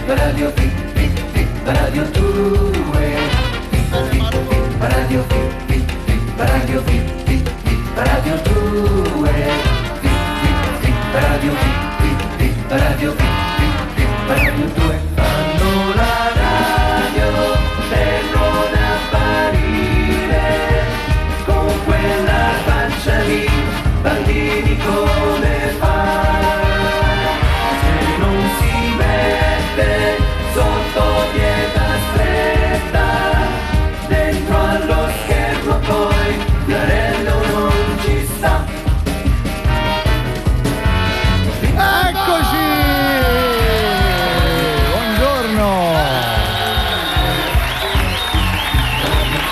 la radio P, la radio 2, la radio P, la radio P, la radio 2, la radio P, la radio P, la radio 2. Fanno la radio per non apparire con quella faccia lì, Baldini come fa? Se non si mette sotto dieta stretta, dentro allo schermo poi Fiorello non ci sta. Eccoci! Buongiorno!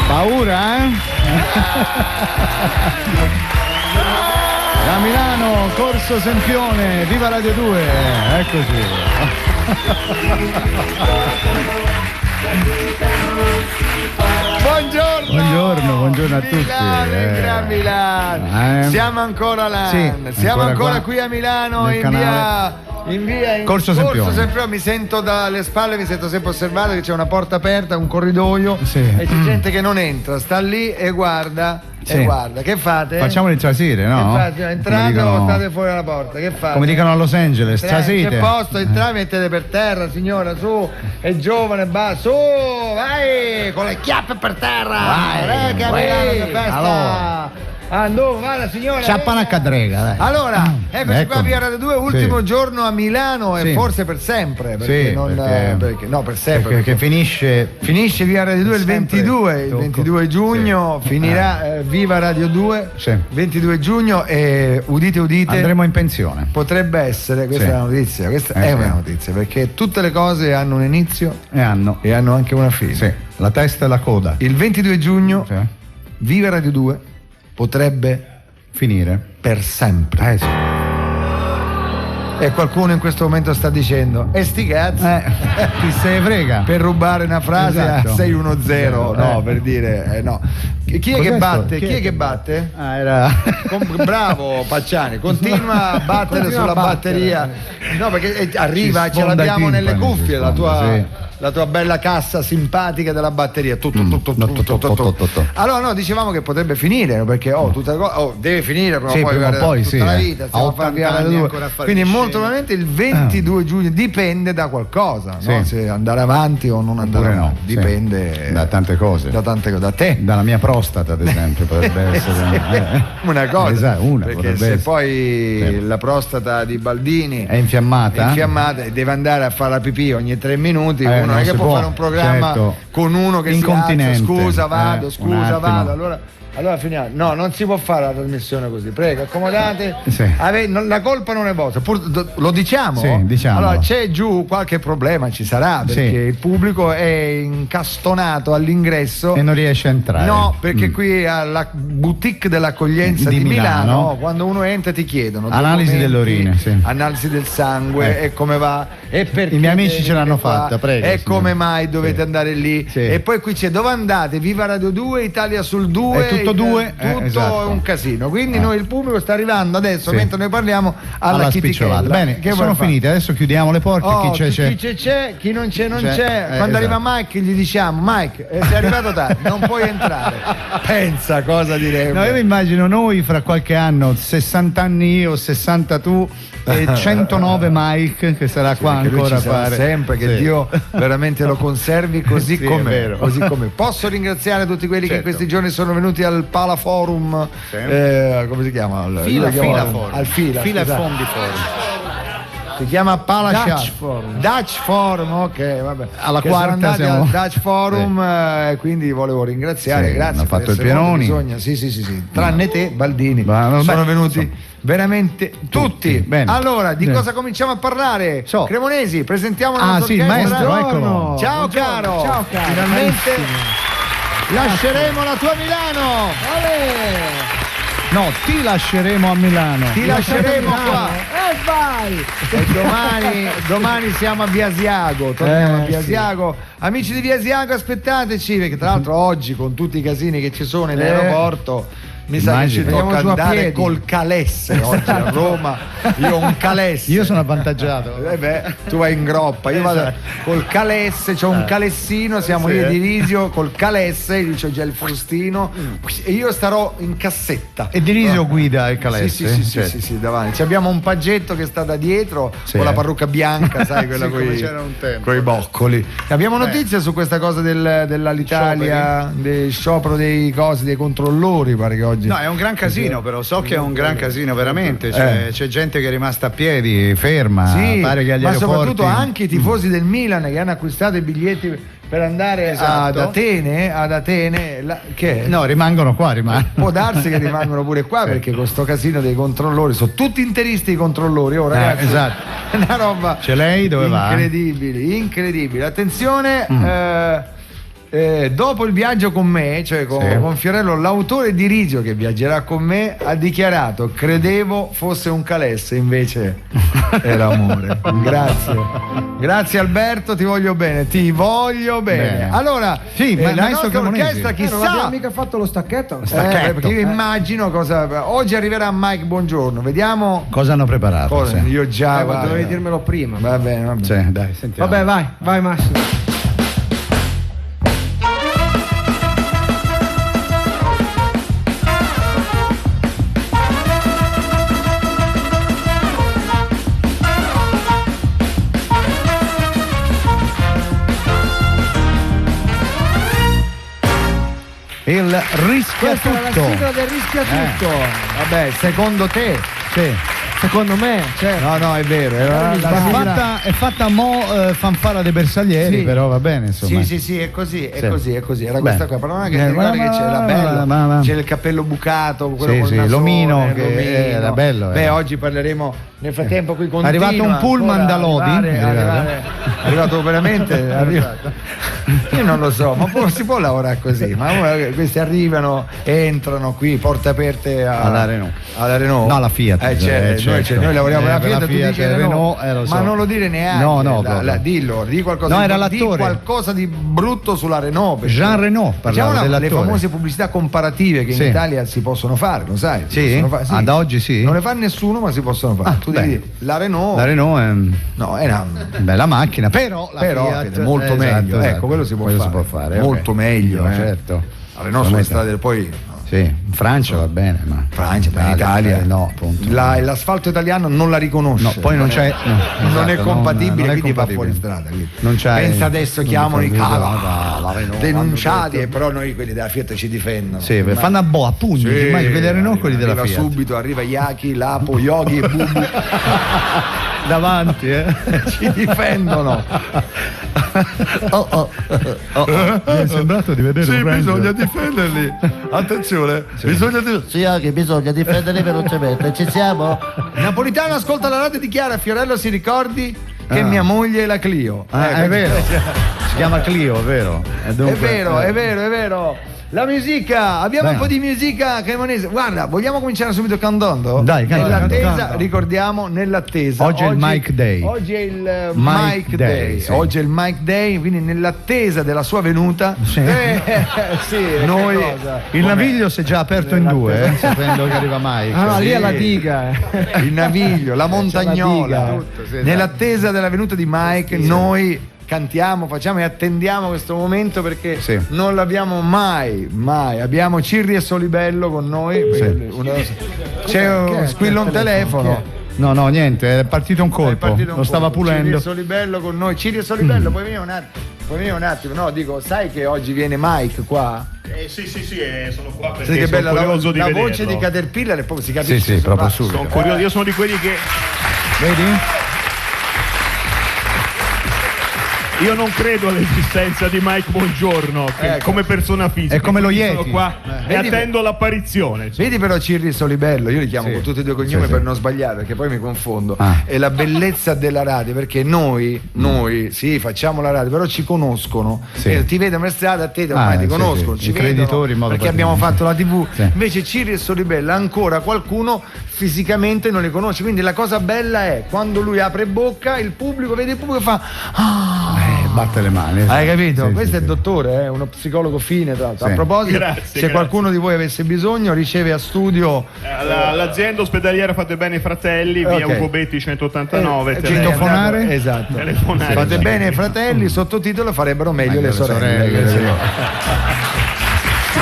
Paura, eh? Da Milano, Corso Sempione, viva Radio 2, eccoci. Buongiorno a tutti. Milano. Siamo ancora là. Sì, siamo ancora qua qui a Milano in via Corso Sempione. Mi sento dalle spalle, mi sento sempre osservato che c'è una porta aperta, un corridoio e c'è gente che non entra, sta lì e guarda. Sì. E guarda, che fate? Facciamoli trasire, no? Entrate o state fuori dalla porta? Che fate? Come dicono a Los Angeles, trasite. C'è posto, entrate, mettete per terra, signora, su, è giovane, su, vai, con le chiappe per terra. Vai, che festa. Allora. Andò, va la signora. Sciappano a cadrega, dai. Allora, eccoci qua via Radio 2, ultimo Sì. giorno a Milano e forse per sempre. Perché Sì, non, perché per sempre. Perché finisce via Radio 2 il 22 giugno, Sì. finirà Viva Radio 2, Sì. 22 giugno e udite, andremo in pensione. potrebbe essere, questa Sì. è una notizia, questa è una notizia, perché tutte le cose hanno un inizio E hanno anche una fine. Sì, la testa e la coda. Il 22 giugno Sì. Viva Radio 2 potrebbe Finire. per sempre. Sì. E qualcuno in questo momento sta dicendo e sti cazzi Chi se ne frega. per rubare una frase Esatto. a 610, no, per dire no. Chi è che batte? Chi è che batte? Ah, era Bravo Pacciani, continua a battere sulla batteria. No, perché arriva, Ci ce sfonda l'abbiamo i nelle timpani, cuffie, ci sfonda, la tua bella cassa simpatica della batteria. Allora no, dicevamo che potrebbe finire, perché tutte le cose, deve finire prima o poi, tutta la vita, stiamo a fare via Radio 2. Quindi molto probabilmente il 22 giugno dipende da qualcosa, no? Se andare avanti o non andare avanti, dipende da tante cose. Da te. Dalla mia prostata, ad esempio, potrebbe essere una cosa. Esatto, perché se poi la prostata di Baldini è infiammata e deve andare a fare la pipì ogni 3 minuti, uno non è che può fare un programma con uno che incontinente. Si alza, vado, vado. Allora finiamo. No, non si può fare la trasmissione così, prego, accomodate. Sì. La colpa non è vostra, lo diciamo? Sì, diciamo. Allora c'è giù qualche problema, ci sarà, perché il pubblico è incastonato all'ingresso e non riesce a entrare. No, perché qui alla boutique dell'accoglienza di Milano, quando uno entra ti chiedono analisi delle urine, analisi del sangue e come va e perché i miei amici ce l'hanno fatta, prego. E come mai dovete andare lì? E poi qui c'è dove andate? Viva Radio 2, Italia sul 2, tutto due, tutto è un casino. Quindi noi il pubblico sta arrivando adesso mentre noi parliamo alla spicciolata. Bene, che sono finite, adesso chiudiamo le porte. Chi c'è, chi non c'è, non c'è. Quando arriva Mike gli diciamo Mike, sei arrivato tardi, non puoi entrare. Pensa cosa diremo. No, io mi immagino noi fra qualche anno, 60 anni io, 60 tu e 109 Mike che sarà qua ancora a fare sempre, che Dio veramente lo conservi così com'è, così com'è. Posso ringraziare tutti quelli che in questi giorni sono venuti al Pala Forum, come si chiama? Fila Forum. Al Fila Fondi Forum. Si chiama Pala Dutch Forum, ok, vabbè. Alla quarta siamo al Dutch Forum, quindi volevo ringraziare, grazie. Hanno fatto il Pianoni. Sì. Tranne te, Baldini. Sono venuti veramente tutti. Bene. Allora, di cosa cominciamo a parlare? Cremonesi, presentiamo la nostra il maestro, eccolo. Ciao caro. Finalmente lasceremo la tua Milano. No, ti lasceremo a Milano. Ti lasceremo qua. Vai! E domani siamo a Via Asiago. Torniamo a Via Asiago. Amici di Via Asiago, aspettateci, perché tra l'altro oggi con tutti i casini che ci sono in aeroporto Mi sa che ci tocca andare col calesse oggi a Roma. Io ho un calesse. Io sono avvantaggiato. Tu vai in groppa, io vado col calesse, c'ho un calessino, siamo io di Risio col calesse, io c'ho già il frustino e io starò in cassetta. E di Risio guida il calesse? Sì, davanti. Ci abbiamo un paggetto che sta da dietro con la parrucca bianca, sai, quella con i boccoli. Abbiamo notizie su questa cosa dell'Alitalia, del sciopero dei controllori, pare che oggi. No, è un gran casino, però so che è un gran casino veramente, c'è gente che è rimasta a piedi, ferma, pare che agli aeroporti. Ma soprattutto anche i tifosi del Milan che hanno acquistato i biglietti per andare ad Atene, che no, rimangono qua, può darsi che rimangono pure qua perché con sto casino dei controllori sono tutti interisti i controllori, ragazzi, esatto. È una roba c'è lei dove incredibile. Attenzione, dopo il viaggio con me, cioè con Fiorello, l'autore di Risio che viaggerà con me ha dichiarato: credevo fosse un calesse, invece era amore. Grazie Alberto, ti voglio bene. Allora, ma la nostra orchestra, chissà, non abbiamo mica fatto lo stacchetto. Perché io immagino cosa oggi arriverà Mike Buongiorno, vediamo cosa hanno preparato. Io già dovevi dirmelo prima. Va bene. Dai, sentiamo. Vabbè, vai Massimo. Il rischia questa tutto. È la sigla del rischia tutto. Vabbè, secondo te? Secondo me, no, è vero. È fatta fanfara dei bersaglieri, però va bene, insomma. Sì, è così. Era questa qua. Però non è che ti guarda che c'era bello. C'è il cappello bucato, quello con il nasone, l'omino che era bello. Beh, oggi parleremo. Nel frattempo qui continua. È arrivato un pullman da Lodi. È arrivato veramente. Io non lo so, ma si può lavorare così? Ma questi arrivano, entrano qui, porte aperte alla Renault. No, alla Fiat. Noi lavoriamo alla Fiat, tu dici Renault, ma non lo dire neanche. No, dillo, di qualcosa. No, era l'attore. Di qualcosa di brutto sulla Renault. Jean Renault parlava dell'attore. Le famose pubblicità comparative che in Italia si possono fare, lo sai? Sì? Da oggi sì? Non le fa nessuno, ma si possono fare. La Renault è una bella macchina, però la Fiat è molto meglio. Ecco, quello si può fare. Molto meglio, certo. La Renault sulle strade poi. Sì, in Francia va bene, ma in Italia no, appunto. L'asfalto italiano non la riconosce. No, poi non c'è. Non è compatibile, quindi va fuori strada. Pensa adesso chiamano i denunciati, però noi quelli della Fiat ci difendono. Sì, fanno a pugni, quelli della Renault, quelli della Fiat. Subito arriva Yaki, Lapo, Yogi e Bubu davanti, ci difendono. Mi è sembrato di vedere bisogna difenderli. Attenzione, bisogna difenderli velocemente. Ci siamo? Napolitano ascolta la radio, dichiara: Fiorello, si ricordi che mia moglie è la Clio. È vero. Si chiama Clio, è vero. È vero. La musica, abbiamo un po' di musica cremonese. Guarda, vogliamo cominciare subito cantando? Dai, nell'attesa, ricordiamo, nell'attesa. Oggi è il Mike Day. Oggi è il Mike Day. Sì. Oggi è il Mike Day, quindi nell'attesa della sua venuta. Noi il naviglio si è già aperto in due, sapendo che arriva Mike. Lì è la diga. Il naviglio, la montagnola. Nell'attesa della venuta di Mike, noi cantiamo, facciamo e attendiamo questo momento perché non l'abbiamo mai. Abbiamo Cirri e Solibello con noi. C'è squilla un telefono. No, niente, è partito un colpo. Lo stava pulendo. Cirri e Solibello con noi. Cirri e Solibello, puoi venire un attimo. No, dico, sai che oggi viene Mike qua? Sì, sono qua perché che bella sono curioso di vederlo. La voce di Caterpillar e poi si capisce. Sì, proprio subito. Sono curioso, io sono di quelli che. Vedi? Io non credo all'esistenza di Mike Buongiorno come persona fisica. È come lo Yeti. Sono qua e attendo l'apparizione. Vedi però Cirri e Solibello, io li chiamo con tutti e due cognomi per non sbagliare, perché poi mi confondo. È la bellezza della radio, perché noi facciamo la radio, però ci conoscono. Ti vedono per strada, a te ormai ti conoscono. Ci creditori in modo perché abbiamo fatto la TV. Invece Cirri e Solibello ancora qualcuno fisicamente non li conosce. Quindi la cosa bella è quando lui apre bocca, il pubblico vede il pubblico e fa batte le mani. Hai capito? Sì, Questo sì, è il dottore, uno psicologo fine, tra l'altro. Sì. A proposito, Grazie. qualcuno di voi avesse bisogno, riceve a studio L'azienda ospedaliera Fate Bene Fratelli, via Ok. Ugo Betti 189. Citofonare? Esatto. Telefonare. Fate bene fratelli, sottotitolo farebbero meglio le sorelle.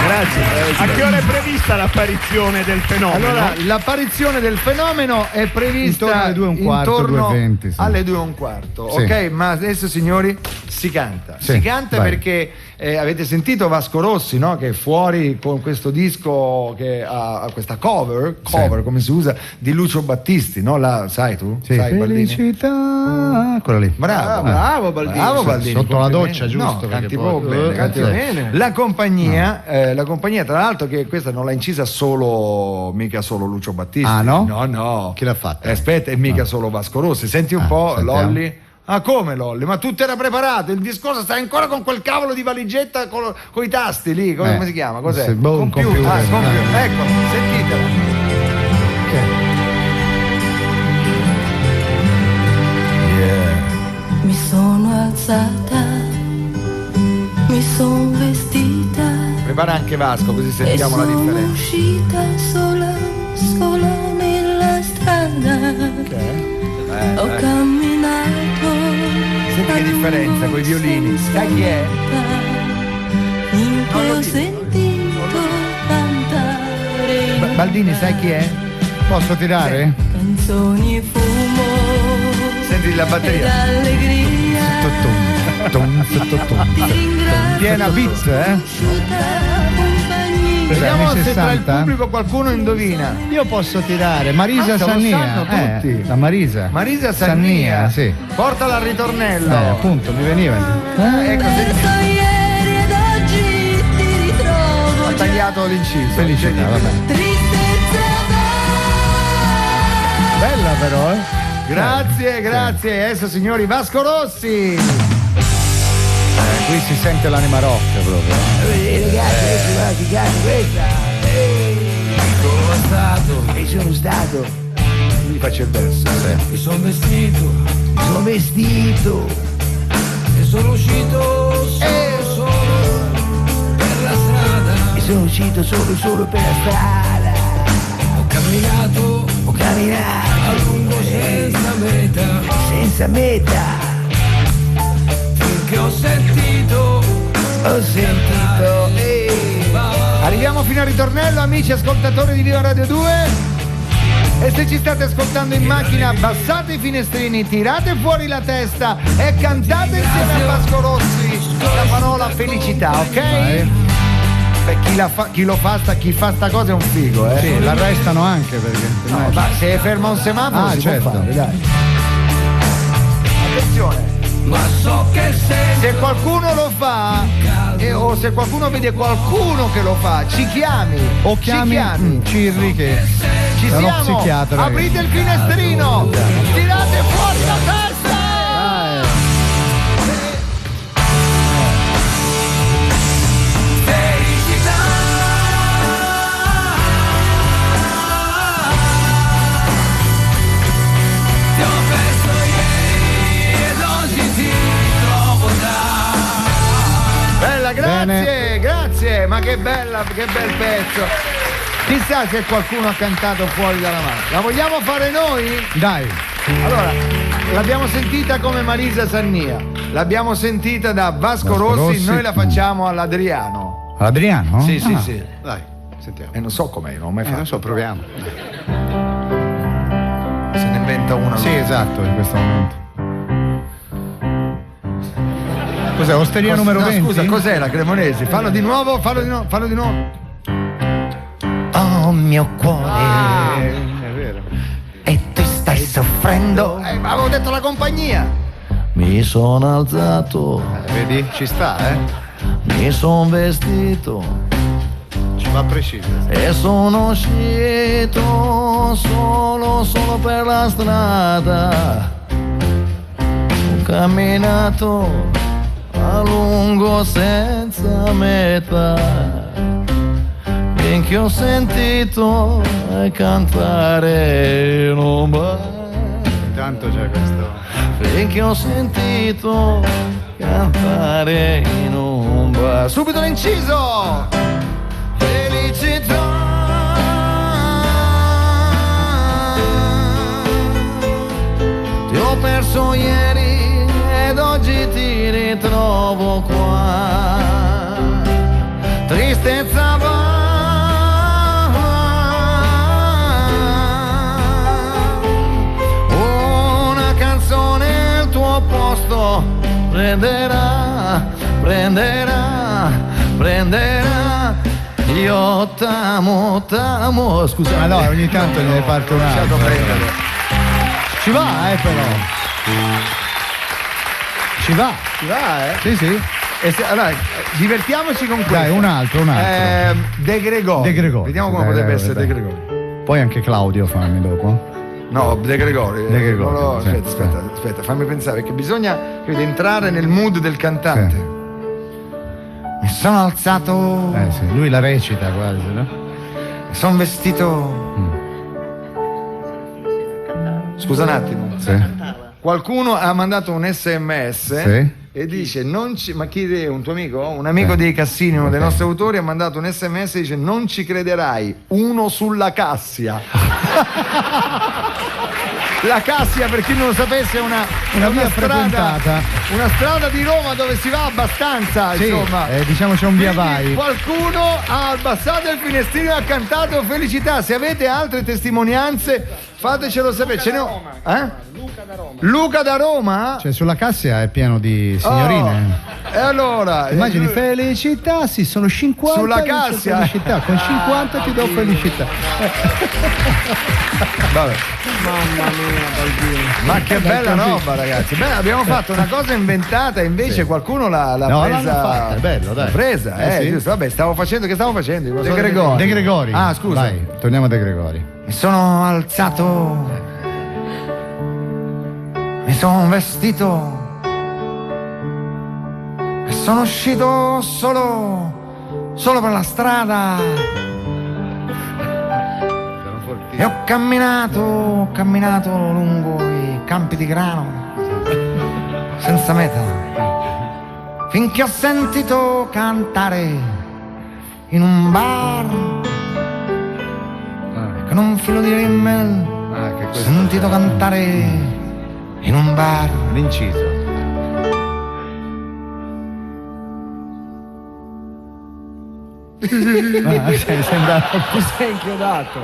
Grazie. A che ora è prevista l'apparizione del fenomeno? Allora, l'apparizione del fenomeno è prevista intorno alle 2:15, sì. alle 2:15, Sì. ok? Ma adesso, signori, si canta. Sì, Si canta vai. perché avete sentito Vasco Rossi, no? Che è fuori con questo disco che ha questa cover, come si usa, di Lucio Battisti, no? La sai tu? Sì. Sai, Baldini? Felicità. Quella lì. Bravo Baldini. Bravo Baldini. Sotto la complimenti. doccia, giusto, No, perché canti poi- proprio bene, canti bene. La compagnia, tra l'altro, che questa non l'ha incisa mica solo Lucio Battisti. Ah, no? No. Chi l'ha fatta? Aspetta, è mica solo Vasco Rossi. Senti un po', sentiamo. Lolli. Ah, come Lolli? Ma tutto era preparato, il discorso stai ancora con quel cavolo di valigetta con i tasti lì, come si chiama? Cos'è? Sì, un computer. Computer. Ecco, sentitela. Mi sono alzata, mi sono vestita Prepara anche Vasco, così e sentiamo la sono differenza. uscita sola nella strada. Ho camminato. Senti che differenza coi violini. Sai chi è? In che ho sentito cantare Baldini, sai chi è? Posso tirare? canzoni e fumo Senti la ed batteria. allegria. Ti ringrazio Piena beat, conosciuta compagnia. Vediamo anni se tra il 60? pubblico qualcuno indovina. Io posso tirare. Marisa Lo Sannia. sanno tutti. La Marisa. Marisa Sannia, sì. portala al ritornello. Appunto, mi veniva. Ecco, senti, Perso ieri ed oggi ti ritrovo ho tagliato l'inciso. Felicità, vabbè. tristezza Bella però, eh? Grazie. Adesso, signori, Vasco Rossi. Qui si sente l'anima rock proprio. Sono stato. Gli faccio il verso. Mi sono vestito e sono uscito solo per la strada. E sono uscito solo per la strada. Ho camminato a lungo senza meta. Finché ho sentito. Arriviamo fino al ritornello, amici ascoltatori di Viva Radio 2. E se ci state ascoltando in macchina, abbassate i finestrini, tirate fuori la testa e cantate insieme a Vasco Rossi la parola felicità, ok? Beh, chi fa sta cosa è un figo, eh? Sì, l'arrestano anche perché. No, ma se ferma un semaforo si certo. può fare, dai. Attenzione. Ma so che Se qualcuno lo fa o se qualcuno vede qualcuno che lo fa, ci chiami. O chiami Cirri che Ci è uno siamo. psichiatra. Aprite il finestrino. Tirate fuori la testa. ti ho perso ieri ed oggi ti trovo là. Bella, grazie. Ma che bel pezzo. Chissà se qualcuno ha cantato fuori dalla macchina. La vogliamo fare noi? Dai. Allora, l'abbiamo sentita come Marisa Sannia, l'abbiamo sentita da Vasco Rossi, noi la facciamo all'Adriano. Adriano? Sì. Dai, sentiamo. E non so com'è, non ho mai fatto. Non so, proviamo. Se ne inventa una. Sì, esatto, in questo momento. Cos'è, osteria numero 20? Scusa, cos'è la Cremonesi? Fallo di nuovo. Oh mio cuore, È vero. e tu stai soffrendo. Ma avevo detto la compagnia. Mi sono alzato, Vedi? Ci sta, mi sono vestito Ci va preciso. e sono uscito solo per la strada. Ho camminato a lungo senza meta. Finché ho sentito cantare in un bar. tanto c'è questo. Finché ho sentito cantare in un bar. Subito l'inciso! Felicità. Ti ho perso ieri ed oggi ti ritrovo qua. Tristezza va. Una canzone al tuo posto prenderà. Io t'amo. Scusa, Ma no, ogni tanto ne parte un altro. Ci va, però. Ci va, Sì, sì. Allora, divertiamoci con questo. Dai, un altro. De Gregori. Vediamo come potrebbe essere De Gregori. Poi anche Claudio fammi dopo. No, De Gregori. Sì. Aspetta, fammi pensare, perché bisogna entrare nel mood del cantante. Sì. Mi sono alzato. Sì, lui la recita quasi, no? Mi sono vestito. Scusa un attimo. Sì. Qualcuno ha mandato un SMS. Sì. E dice ma chi è un tuo amico? Un amico dei Cassini, uno dei nostri autori, ha mandato un SMS e dice: non ci crederai, uno sulla Cassia. La Cassia, per chi non lo sapesse, è una via frequentata, una strada di Roma dove si va abbastanza, sì, insomma. Diciamo c'è un via vai. Qualcuno ha abbassato il finestrino e ha cantato felicità. Se avete altre testimonianze, fatecelo sapere. Ce ne ho. Luca da Roma? Cioè sulla Cassia è pieno di signorine. E allora immagini felicità, sì, sono 50 sulla Cassia. Felicità, con 50 ti do felicità. Vabbè. Mamma mia, Balbino. Ma che bella roba, ragazzi. Beh, abbiamo fatto una cosa inventata, invece qualcuno l'ha presa. Fatta, è bello, dai. L'ha presa, sì. giusto. Vabbè, che stavo facendo? De Gregori. Ah, scusa. Vai, torniamo a De Gregori. Mi sono alzato. Mi sono vestito e sono uscito solo per la strada e ho camminato lungo i campi di grano senza meta finché ho sentito cantare in un bar con un filo di rimmel ho sentito cantare in un bar. L'inciso. Sei inchiodato.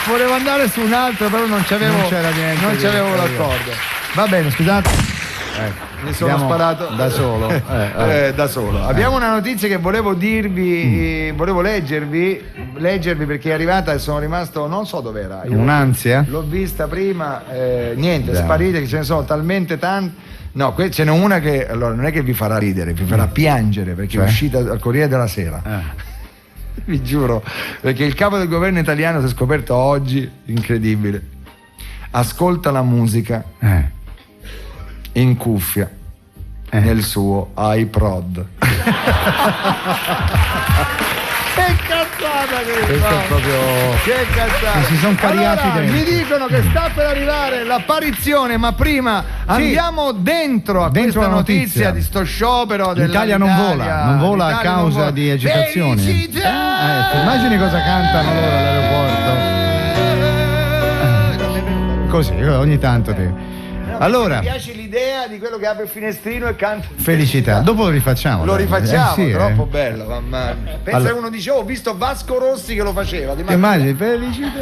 Volevo andare su un altro, però non c'era niente. Non c'avevo l'accordo. Va bene, scusate. Mi sono sparato da solo. Da solo. Abbiamo una notizia che volevo dirvi, volevo leggervi perché è arrivata e sono rimasto, non so dov'era. Un'ansia? L'ho vista prima, niente, sparite, che ce ne sono talmente tante. No, ce n'è una che allora non è che vi farà ridere, vi farà piangere perché è uscita al Corriere della Sera. Vi giuro, perché il capo del governo italiano si è scoperto oggi, incredibile. Ascolta la musica in cuffia nel suo iPod. Che cazzata questo è proprio. Che cazzata! Si sono cariati allora, dentro. mi dicono che sta per arrivare l'apparizione, ma prima andiamo dentro a questa la notizia di sto sciopero l'Italia non vola a causa di agitazioni. Immagini cosa cantano loro all'aeroporto. Così, ogni tanto allora, mi piace l'idea di quello che apre il finestrino e canta felicità. Dopo lo rifacciamo. Lo rifacciamo, troppo bello, mamma. Pensa che uno dice: ho visto Vasco Rossi che lo faceva. Immagini, felicità.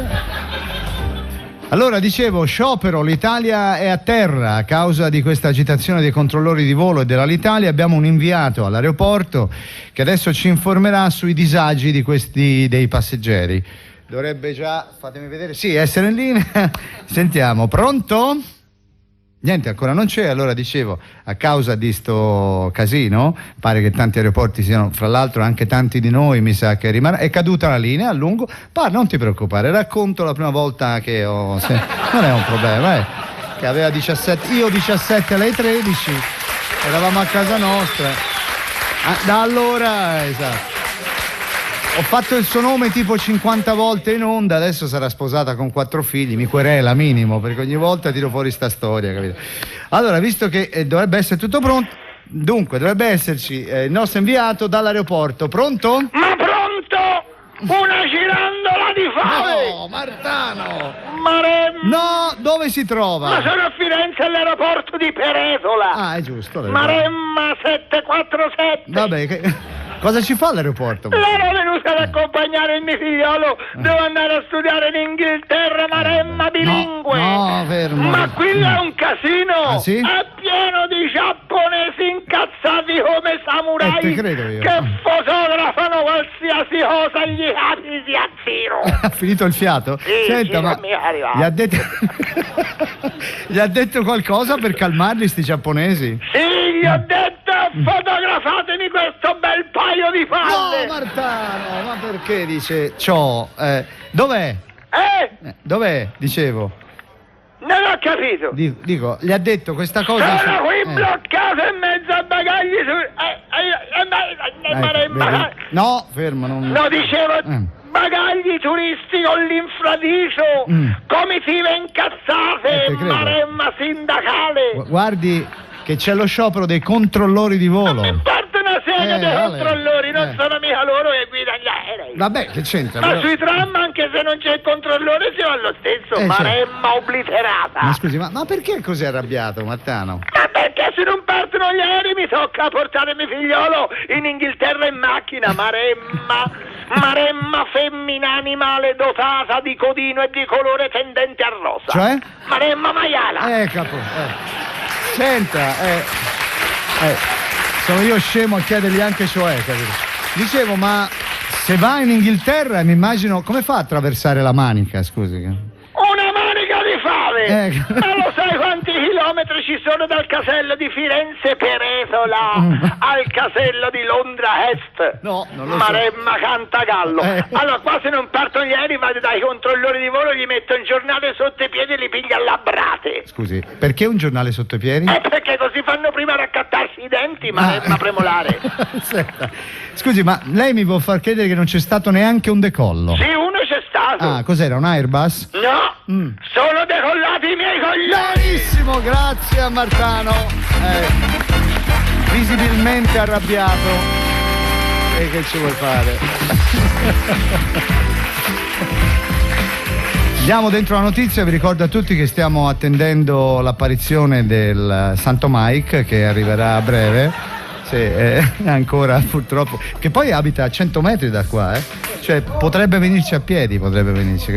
Allora, dicevo, sciopero, l'Italia è a terra a causa di questa agitazione dei controllori di volo e dell'Alitalia. Abbiamo un inviato all'aeroporto che adesso ci informerà sui disagi dei passeggeri. Dovrebbe già, fatemi vedere, sì, essere in linea. Sentiamo, pronto? Niente, ancora non c'è. Allora dicevo, a causa di sto casino, pare che tanti aeroporti siano, fra l'altro anche tanti di noi, mi sa che è caduta la linea a lungo. Non ti preoccupare, racconto la prima volta che non è un problema, che aveva 17, io 17, lei 13, eravamo a casa nostra. Da allora, esatto. Ho fatto il suo nome tipo 50 volte in onda, adesso sarà sposata con 4 figli, mi querela minimo, perché ogni volta tiro fuori sta storia, capito? Allora, visto che dovrebbe essere tutto pronto, dunque dovrebbe esserci il nostro inviato dall'aeroporto. Pronto? Ma pronto? Una girandola di fave! No, Martano! Maremma! No, dove si trova? Ma sono a Firenze all'aeroporto di Peretola! Ah, è giusto. Maremma 747! Vabbè, cosa ci fa all'aeroporto? L'ero venuta ad accompagnare il mio figliolo, devo andare a studiare in Inghilterra, Maremma bilingue! No, fermo. Ma qui è un casino! Ah, sì? È pieno di giapponesi incazzati come samurai te credo io. che fotografano qualsiasi cosa gli capiti a tiro! Ha finito il fiato? Sì, Senta, sì, ma non mi è arrivato. gli ha detto gli ha detto qualcosa per calmarli sti giapponesi? Sì, gli ho detto fotografatemi questo bel paio di palle! No, Martano, ma perché dice ciò? Dov'è? Dov'è? Dicevo. Non ho capito! Dico, gli ha detto questa cosa. Sono qui bloccato in mezzo a bagagli vedi? No, fermo, non... No, dicevo bagagli turisti con l'infradicio, comitive incazzate, te credo. Maremma sindacale. Guardi che c'è lo sciopero dei controllori di volo. Mi parte una sega dei vale. controllori, non sono mica loro che guidano gli aerei. Vabbè, che c'entra? Ma però? sui tram, anche se non c'è il controllore, si va lo stesso. Maremma obliterata. Ma scusi, ma perché è così arrabbiato, Martano? Ma perché se non partono gli aerei mi tocca portare mio figliolo in Inghilterra in macchina, Maremma femmina animale dotata di codino e di colore tendente a rosa. Cioè? Maremma maiala. Capo. Senta, sono io scemo a chiedergli anche cioè, capito? Dicevo, ma se va in Inghilterra, mi immagino, come fa a attraversare la Manica, scusi? Una manica di fave! Ma lo sai quanti chilometri ci sono dal casello di Firenze Peretola al casello di Londra Est? No, non lo so. Maremma Cantagallo. Allora, qua se non partono gli aerei, vado dai controllori di volo, gli metto un giornale sotto i piedi e li piglia a labrate. Scusi, perché un giornale sotto i piedi? Perché così fanno prima a raccattarsi i denti, Maremma premolare. Senta, scusi, ma lei mi può far credere che non c'è stato neanche un decollo? Sì, uno c'è stato. Ah, cos'era, un Airbus? No, sono decollati i miei coglioni. Benissimo, grazie a Martano. Visibilmente arrabbiato. E che ci vuoi fare? Andiamo dentro la notizia, vi ricordo a tutti che stiamo attendendo l'apparizione del Santo Mike che arriverà a breve. Sì, ancora purtroppo, che poi abita a 100 metri da qua, cioè potrebbe venirci a piedi,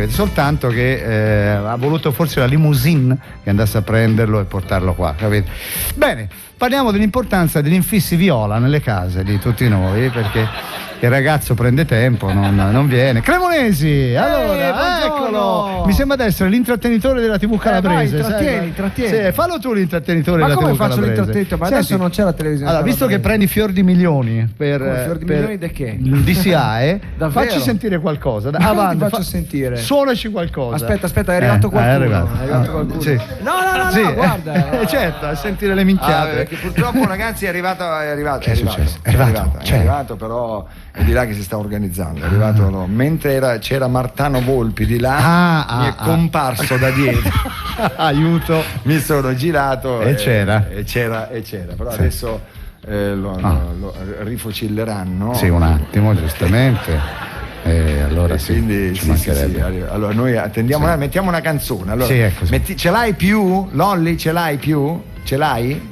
soltanto che ha voluto forse la limousine che andasse a prenderlo e portarlo qua, capito? Bene, parliamo dell'importanza degli infissi viola nelle case di tutti noi, perché il ragazzo prende tempo, non viene. Cremonesi, allora, eccolo, mi sembra di essere l'intrattenitore della TV calabrese. Vai, intrattieni. Sì, fallo tu l'intrattenitore della TV calabrese. Ma come faccio l'intrattenitore? Ma adesso non c'è la televisione. Allora, visto che prendi fior di milioni milioni di che? Di SIAE, facci sentire qualcosa. Avanti, faccio sentire. Suonaci qualcosa. Aspetta, è arrivato qualcuno. È arrivato qualcuno. Sì. No, guarda. Certo, a sentire le minchiate. Perché purtroppo ragazzi è arrivato, però è di là che si sta organizzando. È arrivato mentre c'era Martano Volpi di là, mi è comparso da dietro. Aiuto. Mi sono girato e c'era. Però adesso lo rifocilleranno. Sì, un attimo, giustamente. Allora quindi ci mancherebbe. Sì. Allora noi attendiamo, mettiamo una canzone. Allora, ce l'hai più? Lolli, ce l'hai più? Ce l'hai?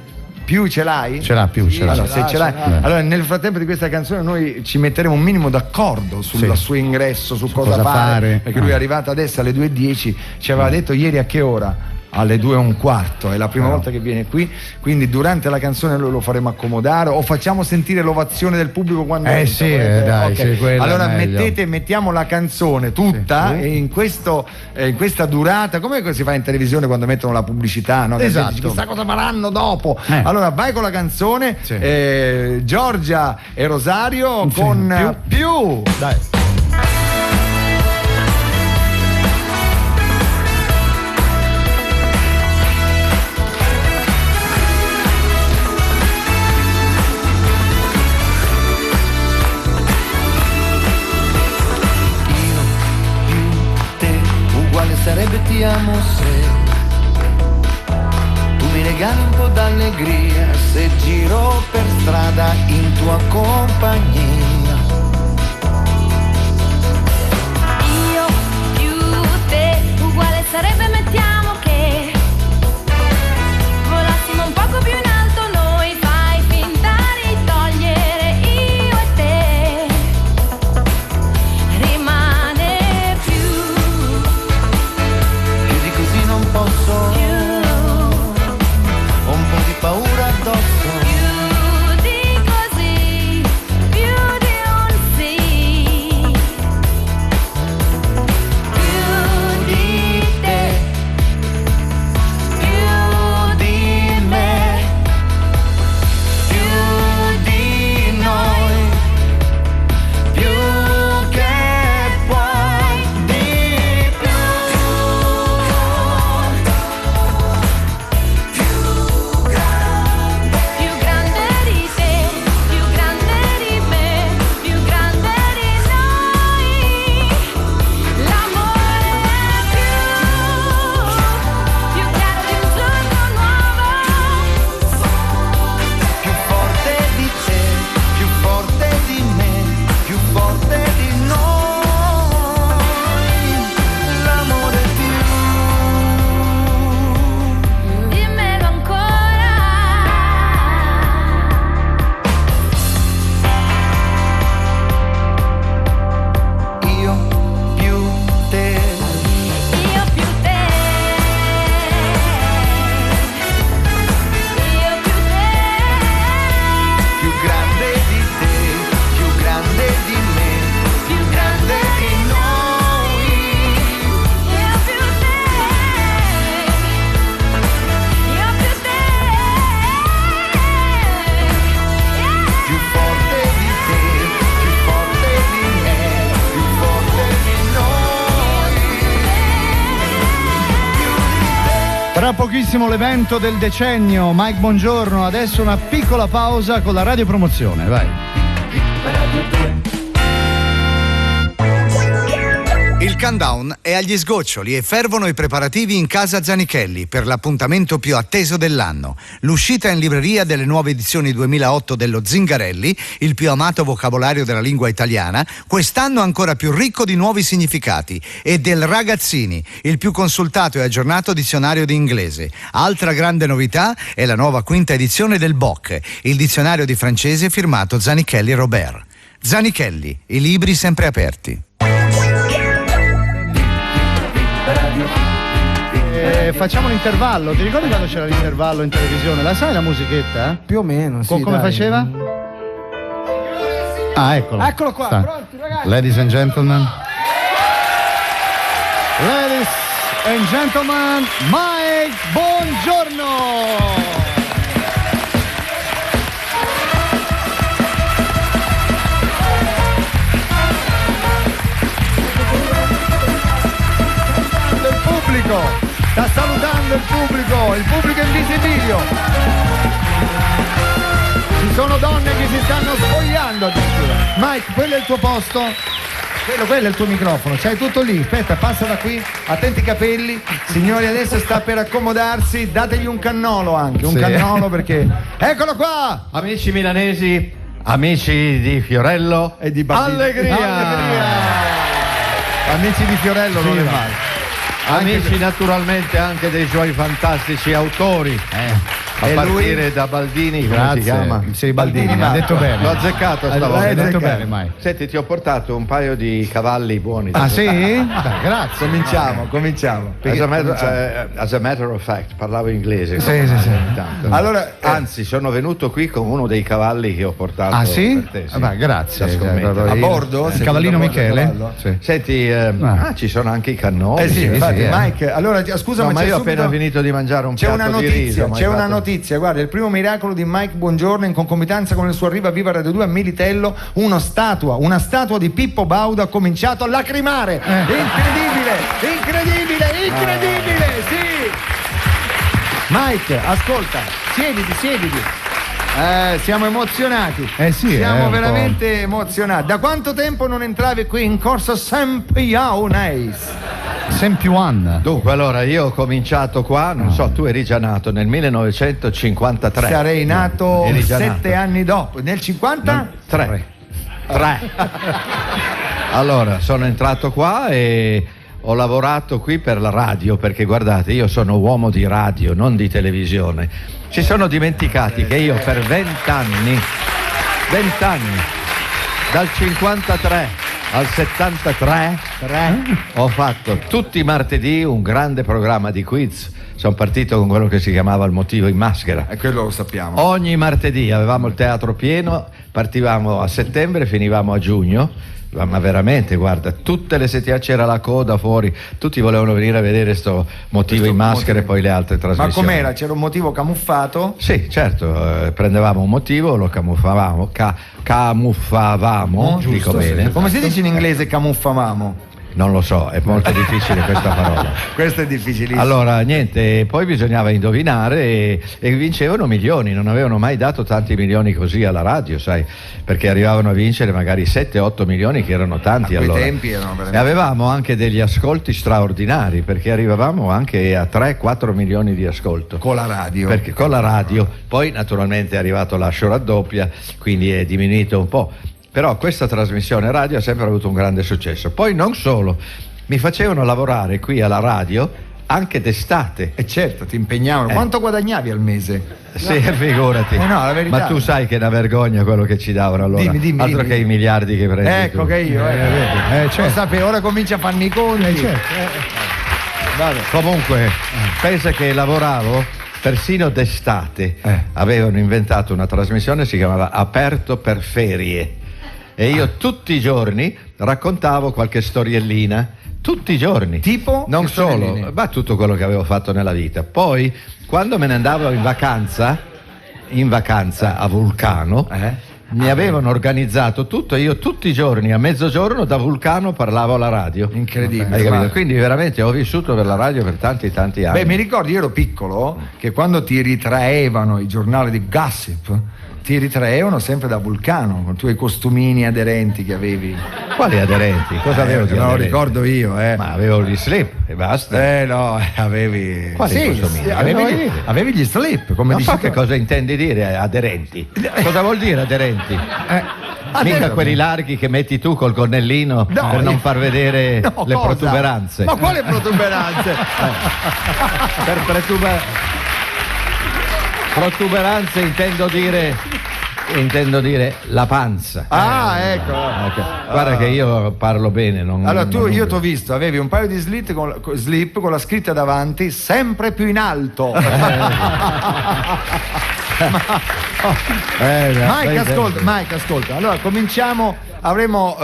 Ce l'hai? Ce l'ha più, ce l'ha. Allora, se ce l'hai. Allora, nel frattempo di questa canzone noi ci metteremo un minimo d'accordo sul suo ingresso, su cosa fare. Perché lui è arrivato adesso alle 2:10, ci aveva detto ieri a che ora? Alle 2:15, è la prima volta che viene qui, quindi durante la canzone lo faremo accomodare o facciamo sentire l'ovazione del pubblico quando dai, okay. sì, allora mettiamo la canzone tutta e in questa durata, come si fa in televisione quando mettono la pubblicità, no? Esatto. Chissà cosa faranno dopo. Allora vai con la canzone, Giorgia e Rosario con più. Dai. domani un po' d'allegria se giro per strada in tua compagnia. Io più te uguale sarebbe, mettiamo che volassimo un poco più in alto noi, fai finta di togliere io e te, rimane più di così non posso, più ho un po' di paura addosso. più di così, più di un sì, più di te, Più di me, più di noi, più che puoi, di più. più grande di te, più grande di me, più grande di noi. L'amore è più chiaro di un giorno nuovo. Più forte di te, più forte di me, più forte di noi. L'amore è Dimmelo ancora. io più te. Io più te, io più te, Più grande di te, più grande di me, più grande di noi. io più te, io più te, Più forte di te, più forte di me, più forte di noi. Tra pochissimo l'evento del decennio, Mike Bongiorno, adesso una piccola pausa con la radiopromozione, vai. Il countdown è agli sgoccioli e fervono i preparativi in casa Zanichelli per l'appuntamento più atteso dell'anno. L'uscita in libreria delle nuove edizioni 2008 dello Zingarelli, il più amato vocabolario della lingua italiana, quest'anno ancora più ricco di nuovi significati, e del Ragazzini, il più consultato e aggiornato dizionario di inglese. Altra grande novità è la nuova quinta edizione del BOC, il dizionario di francese firmato Zanichelli Robert. Zanichelli, i libri sempre aperti. Facciamo un intervallo, ti ricordi quando c'era l'intervallo in televisione? La sai la musichetta? Più o meno, sì. Come dai. faceva? Ah, eccolo. Eccolo qua, Sta. pronti ragazzi. Ladies and gentlemen. Ladies and gentlemen, Mike Bongiorno. Sta salutando il pubblico in visibilio. Ci sono donne che si stanno spogliando addirittura. Mike, quello è il tuo posto? Quello è il tuo microfono, c'hai tutto lì. Aspetta, passa da qui, attenti i capelli. Signori, adesso sta per accomodarsi, dategli un cannolo anche, un cannolo perché... Eccolo qua! Amici milanesi, amici di Fiorello E di Barbino. Allegria! Amici di Fiorello non è mai. Amici naturalmente anche dei suoi fantastici autori, a partire da Baldini, come si chiama? Sì, Baldini, mi ha detto bene. L'ho azzeccato L'hai stavolta. detto bene, Mike. Senti, ti ho portato un paio di cavalli buoni. Ah sì? Dai, grazie. Cominciamo. As a matter of fact, parlavo inglese. Sì. Tanto. Allora, Anzi, sono venuto qui con uno dei cavalli che ho portato. Ah sì? Per te, Beh, grazie. Da scommettere. a bordo? Il cavallino Michele? Sì. Senti, ci sono anche i cannoli. Sì, infatti, Mike, allora scusa, No, ma io ho subito... appena finito di mangiare un piatto di riso. C'è una notizia, guarda, il primo miracolo di Mike Bongiorno in concomitanza con il suo arrivo a Viva Radio 2 a Militello, una statua di Pippo Baudo ha cominciato a lacrimare. Incredibile, sì! Mike, ascolta, siediti. Siamo emozionati. Siamo veramente emozionati. Da quanto tempo non entravi qui in corso Sempiauneis? Sempiuan. Dunque, allora io ho cominciato qua, non so, tu eri già nato nel 1953. Sarei nato Eri già 7 anni dopo, nel 50? 3. Allora, sono entrato qua e ho lavorato qui per la radio, perché guardate, io sono uomo di radio, non di televisione. Si sono dimenticati che io per 20 anni, dal 53 al 73, ho fatto tutti i martedì un grande programma di quiz. Sono partito con quello che si chiamava Il motivo in maschera. E quello lo sappiamo. Ogni martedì avevamo il teatro pieno, partivamo a settembre, finivamo a giugno. Ma veramente, guarda, tutte le settimane c'era la coda fuori, tutti volevano venire a vedere sto motivo in maschera e poi le altre trasmissioni. Ma com'era? C'era un motivo camuffato? Sì, certo, prendevamo un motivo, lo camuffavamo, camuffavamo, dico bene. Come si dice in inglese camuffavamo? Non lo so, è molto difficile questa parola. Questo è difficilissimo. Allora, niente, poi bisognava indovinare e vincevano milioni, non avevano mai dato tanti milioni così alla radio, sai, perché arrivavano a vincere magari 7-8 milioni, che erano tanti a quei allora. tempi erano veramente... E avevamo anche degli ascolti straordinari, perché arrivavamo anche a 3-4 milioni di ascolto. Con la radio. Perché con la radio, poi naturalmente è arrivato l'ascio raddoppia, quindi è diminuito un po'. Però questa trasmissione radio ha sempre avuto un grande successo. Poi non solo, mi facevano lavorare qui alla radio anche d'estate. E certo, ti impegnavano. Quanto guadagnavi al mese? Sì, figurati. No, la verità. Ma tu sai che è una vergogna quello che ci davano allora. Dimmi, altro che i miliardi che prendi. Ecco tu. che io, certo. Lo sapevo, ora comincia a farmi i conti. Vabbè. Comunque, pensa che lavoravo persino d'estate. Avevano inventato una trasmissione, si chiamava Aperto per ferie. E io tutti i giorni raccontavo qualche storiellina, tutti i giorni. Tipo? Non solo, ma tutto quello che avevo fatto nella vita. Poi, quando me ne andavo in vacanza a Vulcano, mi avevano organizzato tutto, e io tutti i giorni a mezzogiorno da Vulcano parlavo alla radio. Incredibile. Quindi veramente ho vissuto per la radio per tanti anni. Beh, mi ricordo, io ero piccolo, che quando ti ritraevano i giornali di gossip, ti ritraevano sempre da Vulcano, con i tuoi costumini aderenti che avevi. Quali aderenti? Cosa avevo di me lo aderenti? ricordo io, Ma avevo gli slip e basta. No, avevi... Quali costumini? Avevi gli slip, come non dici so tu. che cosa intendi dire aderenti. Cosa vuol dire aderenti? Mica quelli larghi che metti tu col gonnellino per non far vedere le protuberanze. Ma quale protuberanze? Per protuberanze intendo dire la panza. Ecco. Guarda che io parlo bene. Allora io ti ho visto, avevi un paio di slip con la scritta davanti sempre più in alto. Mike, ascolta. Allora cominciamo. Abbiamo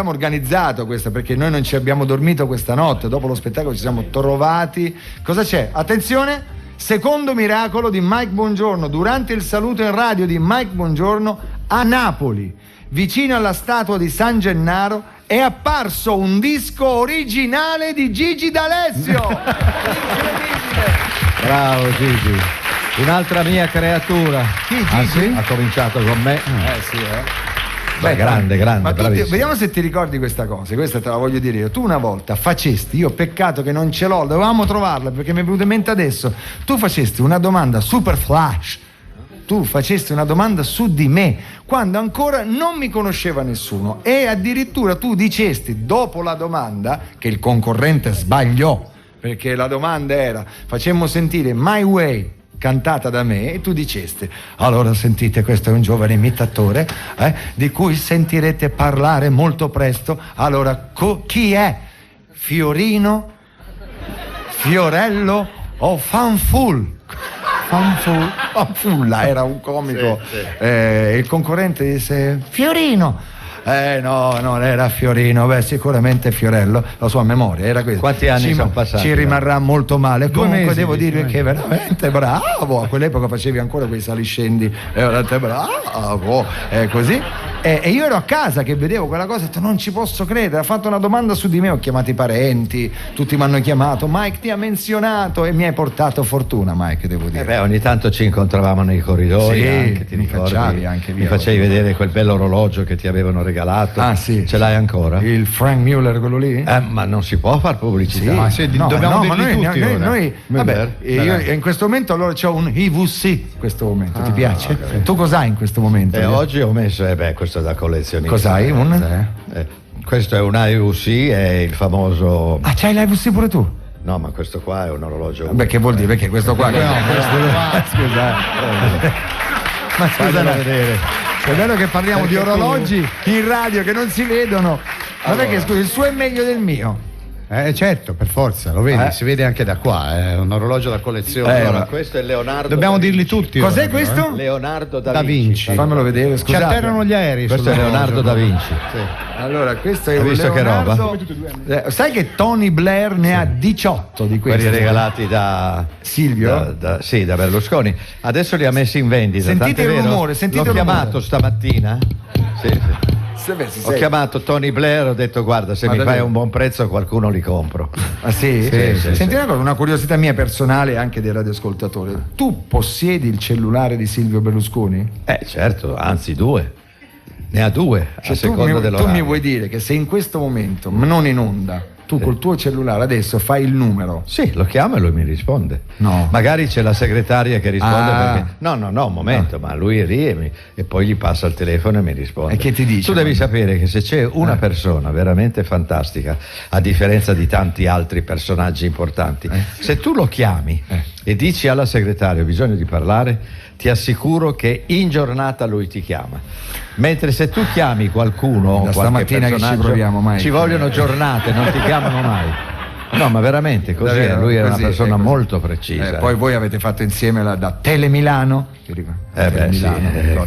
organizzato questa, perché noi non ci abbiamo dormito questa notte. Dopo lo spettacolo ci siamo trovati. Cosa c'è? Attenzione! Secondo miracolo di Mike Bongiorno, durante il saluto in radio di Mike Bongiorno a Napoli, vicino alla statua di San Gennaro, è apparso un disco originale di Gigi D'Alessio. Incredibile! Bravo Gigi, un'altra mia creatura. Chi, Gigi? Sì? Ha cominciato con me. Sì. Beh, grande, ma bravissimo. Vediamo se ti ricordi questa cosa, questa te la voglio dire io. Tu una volta facesti, io peccato che non ce l'ho, dovevamo trovarla perché mi è venuta in mente adesso. Tu facesti una domanda super flash. Tu facesti una domanda su di me quando ancora non mi conosceva nessuno, e addirittura tu dicesti dopo la domanda, che il concorrente sbagliò, perché la domanda era: facemmo sentire My Way cantata da me, e tu dicesti: allora sentite, questo è un giovane imitatore di cui sentirete parlare molto presto. Allora chi è? Fiorino, Fiorello o Fanfulla era un comico. Sì. Il concorrente disse: Fiorino. No, non era Fiorino, sicuramente Fiorello, la sua memoria era questa. Quanti anni sono passati? Ci rimarrà molto male. Comunque devo dire che è 2 veramente bravo. A quell'epoca facevi ancora quei saliscendi, è veramente bravo, è così. E io ero a casa che vedevo quella cosa e ho detto non ci posso credere, ha fatto una domanda su di me, ho chiamato i parenti, tutti mi hanno chiamato, Mike ti ha menzionato e mi hai portato fortuna, Mike, devo dire. Ogni tanto ci incontravamo nei corridoi, sì, anche, ti ricordi? Anche mi facevi vedere quel bello orologio che ti avevano regalato. Ah sì. Ce l'hai ancora? Il Frank Muller, quello lì? Ma non si può far pubblicità. Sì, Ma sì, dobbiamo dirli tutti ora. noi vabbè, io in questo momento allora c'ho un IVC in questo momento, ti piace? Okay. Tu cos'hai in questo momento? Oggi ho messo, questo è da collezionista. Cos'hai? Questo è un IVC, è il famoso... Ah, c'hai l'IVC pure tu? No, ma questo qua è un orologio. Beh, che vuol dire? Perché questo qua... Scusa. Ma scusa, vedere. È vero che parliamo di orologi in radio che non si vedono. Ma perché scusa, il suo è meglio del mio? Certo, per forza, lo vedi, si vede anche da qua, è un orologio da collezione. Allora, questo è Leonardo. Dobbiamo dirli tutti. Cos'è ora, questo? Leonardo da Vinci. Fammelo vedere, scusate. Ci atterrano gli aerei. Questo è Leonardo da Vinci. Sì. Allora, questo è Hai visto Leonardo. che roba? Sai che Tony Blair ne ha 18 di questi? Quelli regalati da Silvio? da Berlusconi. Adesso li ha messi in vendita. Sentite il tant'è vero, rumore, sentite l'ho il rumore. chiamato stamattina. Sì. Ho chiamato Tony Blair, ho detto guarda, se mi fai un buon prezzo qualcuno li compro. Ah sì? Sì. Senti una cosa, una curiosità mia personale e anche dei radioascoltatori. Tu possiedi il cellulare di Silvio Berlusconi? Certo, anzi 2. Ne ha 2 a seconda dell'orario. Tu mi vuoi dire che se in questo momento, non in onda, tu col tuo cellulare adesso fai il numero? Sì, lo chiamo e lui mi risponde. No. Magari c'è la segretaria che risponde perché... No, un momento, ma lui è lì e poi gli passa il telefono e mi risponde. E che ti dice? Tu devi sapere che se c'è una persona veramente fantastica, a differenza di tanti altri personaggi importanti, se tu lo chiami e dici alla segretaria ho bisogno di parlare, ti assicuro che in giornata lui ti chiama. Mentre se tu chiami qualcuno, da qualche stamattina che ci proviamo, Mike. ci vogliono giornate, non ti chiamano mai. No, ma veramente così, Davvero, lui era così, una persona così. Molto precisa. Poi voi avete fatto insieme da Tele Milano?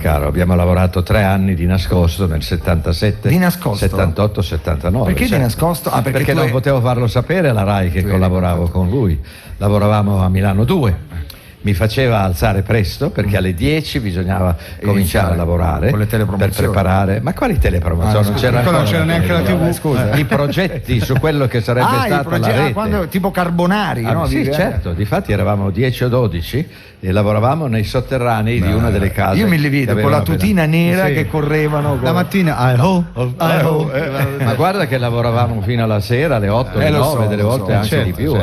Caro, abbiamo lavorato 3 anni di nascosto nel 77, di nascosto? 78, 79. Perché di nascosto? Perché non potevo farlo sapere alla Rai che collaboravo con lui. Lavoravamo a Milano 2. Mi faceva alzare presto perché alle 10 bisognava cominciare a lavorare con le telepromozioni. Per preparare. Ma quali telepromozioni? Non c'era neanche la TV. Scusa. I progetti su quello che sarebbe stata la rete. Tipo Carbonari, no? Sì, certo, difatti eravamo 10 o 12 e lavoravamo nei sotterranei di una delle case. Io mi li vedo con la tutina nera che correvano la mattina. Ma guarda che lavoravamo fino alla sera, alle 8, alle 9, delle volte anche di più.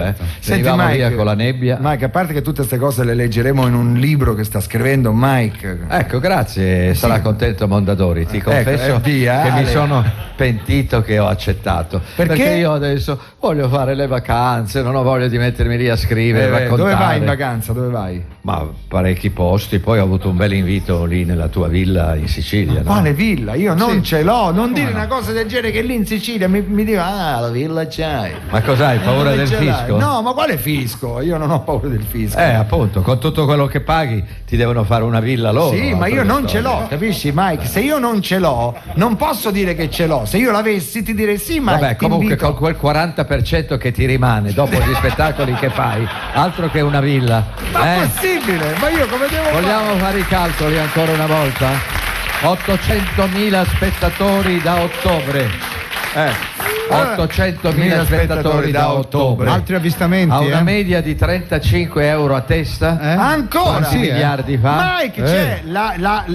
Venivamo via con la nebbia. Mike, a parte che tutte queste cose le leggeremo in un libro che sta scrivendo Mike. Ecco, grazie, sarà contento Mondadori. Ti confesso che mi sono pentito che ho accettato. Perché io adesso voglio fare le vacanze, non ho voglia di mettermi lì a scrivere, raccontare. Dove vai in vacanza? Dove vai? Ma parecchi posti, poi ho avuto un bel invito lì nella tua villa in Sicilia. No? Quale villa? Io non ce l'ho, non dire una cosa del genere che lì in Sicilia mi dico la villa c'hai. Ma cos'hai, paura del fisco? No, ma quale fisco? Io non ho paura del fisco. Appunto, con tutto quello che paghi ti devono fare una villa loro. Sì, ma io non ce l'ho, capisci Mike? Se io non ce l'ho, non posso dire che ce l'ò. Se io l'avessi ti direi sì, Mike. Vabbè, comunque con quel 40% che ti rimane dopo gli spettacoli che fai, altro che una villa. Ma è possibile? Ma io come devo Vogliamo fare i calcoli ancora una volta? 800.000 spettatori da ottobre. 800.000 spettatori da ottobre. Altri avvistamenti. A una media di 35 euro a testa. Ancora? Quanti miliardi fa? Mike,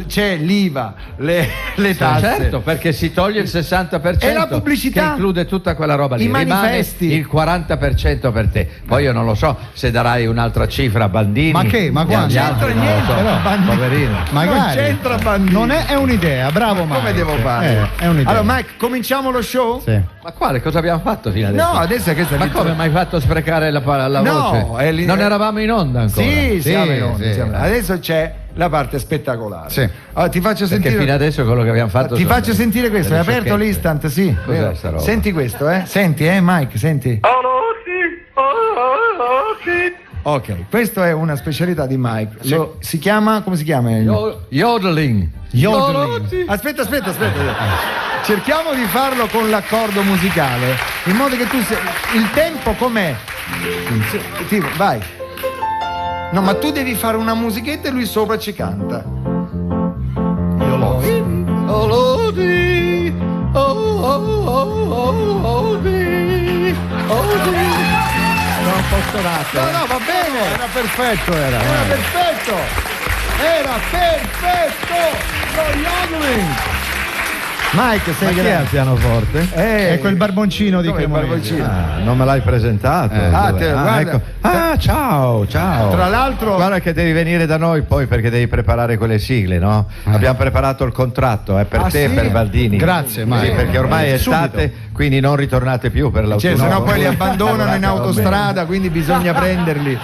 c'è l'IVA, le tasse. Certo, perché si toglie il 60% e la pubblicità, che include tutta quella roba lì. I manifesti. Rimane il 40% per te. Poi io non lo so se darai un'altra cifra a Bandini. Ma che? Ma quando? Non c'entra niente. Poverino. Magari. Non c'entra Bandini. Non è un'idea, bravo Mike. Come devo fare? È un'idea. Allora Mike, cominciamo lo show? Sì. Ma quale? Cosa abbiamo fatto fino adesso? No, adesso è questa. Ma come mai fatto sprecare la voce? Non eravamo in onda ancora. Sì, siamo in onda. Sì. Adesso c'è la parte spettacolare. Sì. Allora, ti faccio Perché sentire. fino adesso quello che abbiamo fatto. Ti faccio sentire questo. Hai aperto l'Instant, sì. Cos'è sta roba? Senti questo, Senti, Mike, senti. Ok, questo è una specialità di Mike. Si chiama, come si chiama? Yodeling. Aspetta. Cerchiamo di farlo con l'accordo musicale, in modo che tu il tempo com'è? Tipo, vai. No, ma tu devi fare una musichetta e lui sopra ci canta. Sono un po' stonato. No, va bene. Era perfetto, era. Era perfetto. Era perfetto. Lo Yodeling. Mike, sei Ma chi è al grande. pianoforte? È quel barboncino di Dov'è il Cremonesi. barboncino? Non me l'hai presentato. Dov'è? guarda. Ciao. Tra l'altro, Guarda che devi venire da noi poi perché devi preparare quelle sigle, no? Abbiamo preparato il contratto, è per te e sì? per Baldini. Grazie, Sì, Mario. perché ormai è Subito. estate, quindi non ritornate più per l'autunno. sennò poi li abbandonano in autostrada, quindi bisogna prenderli.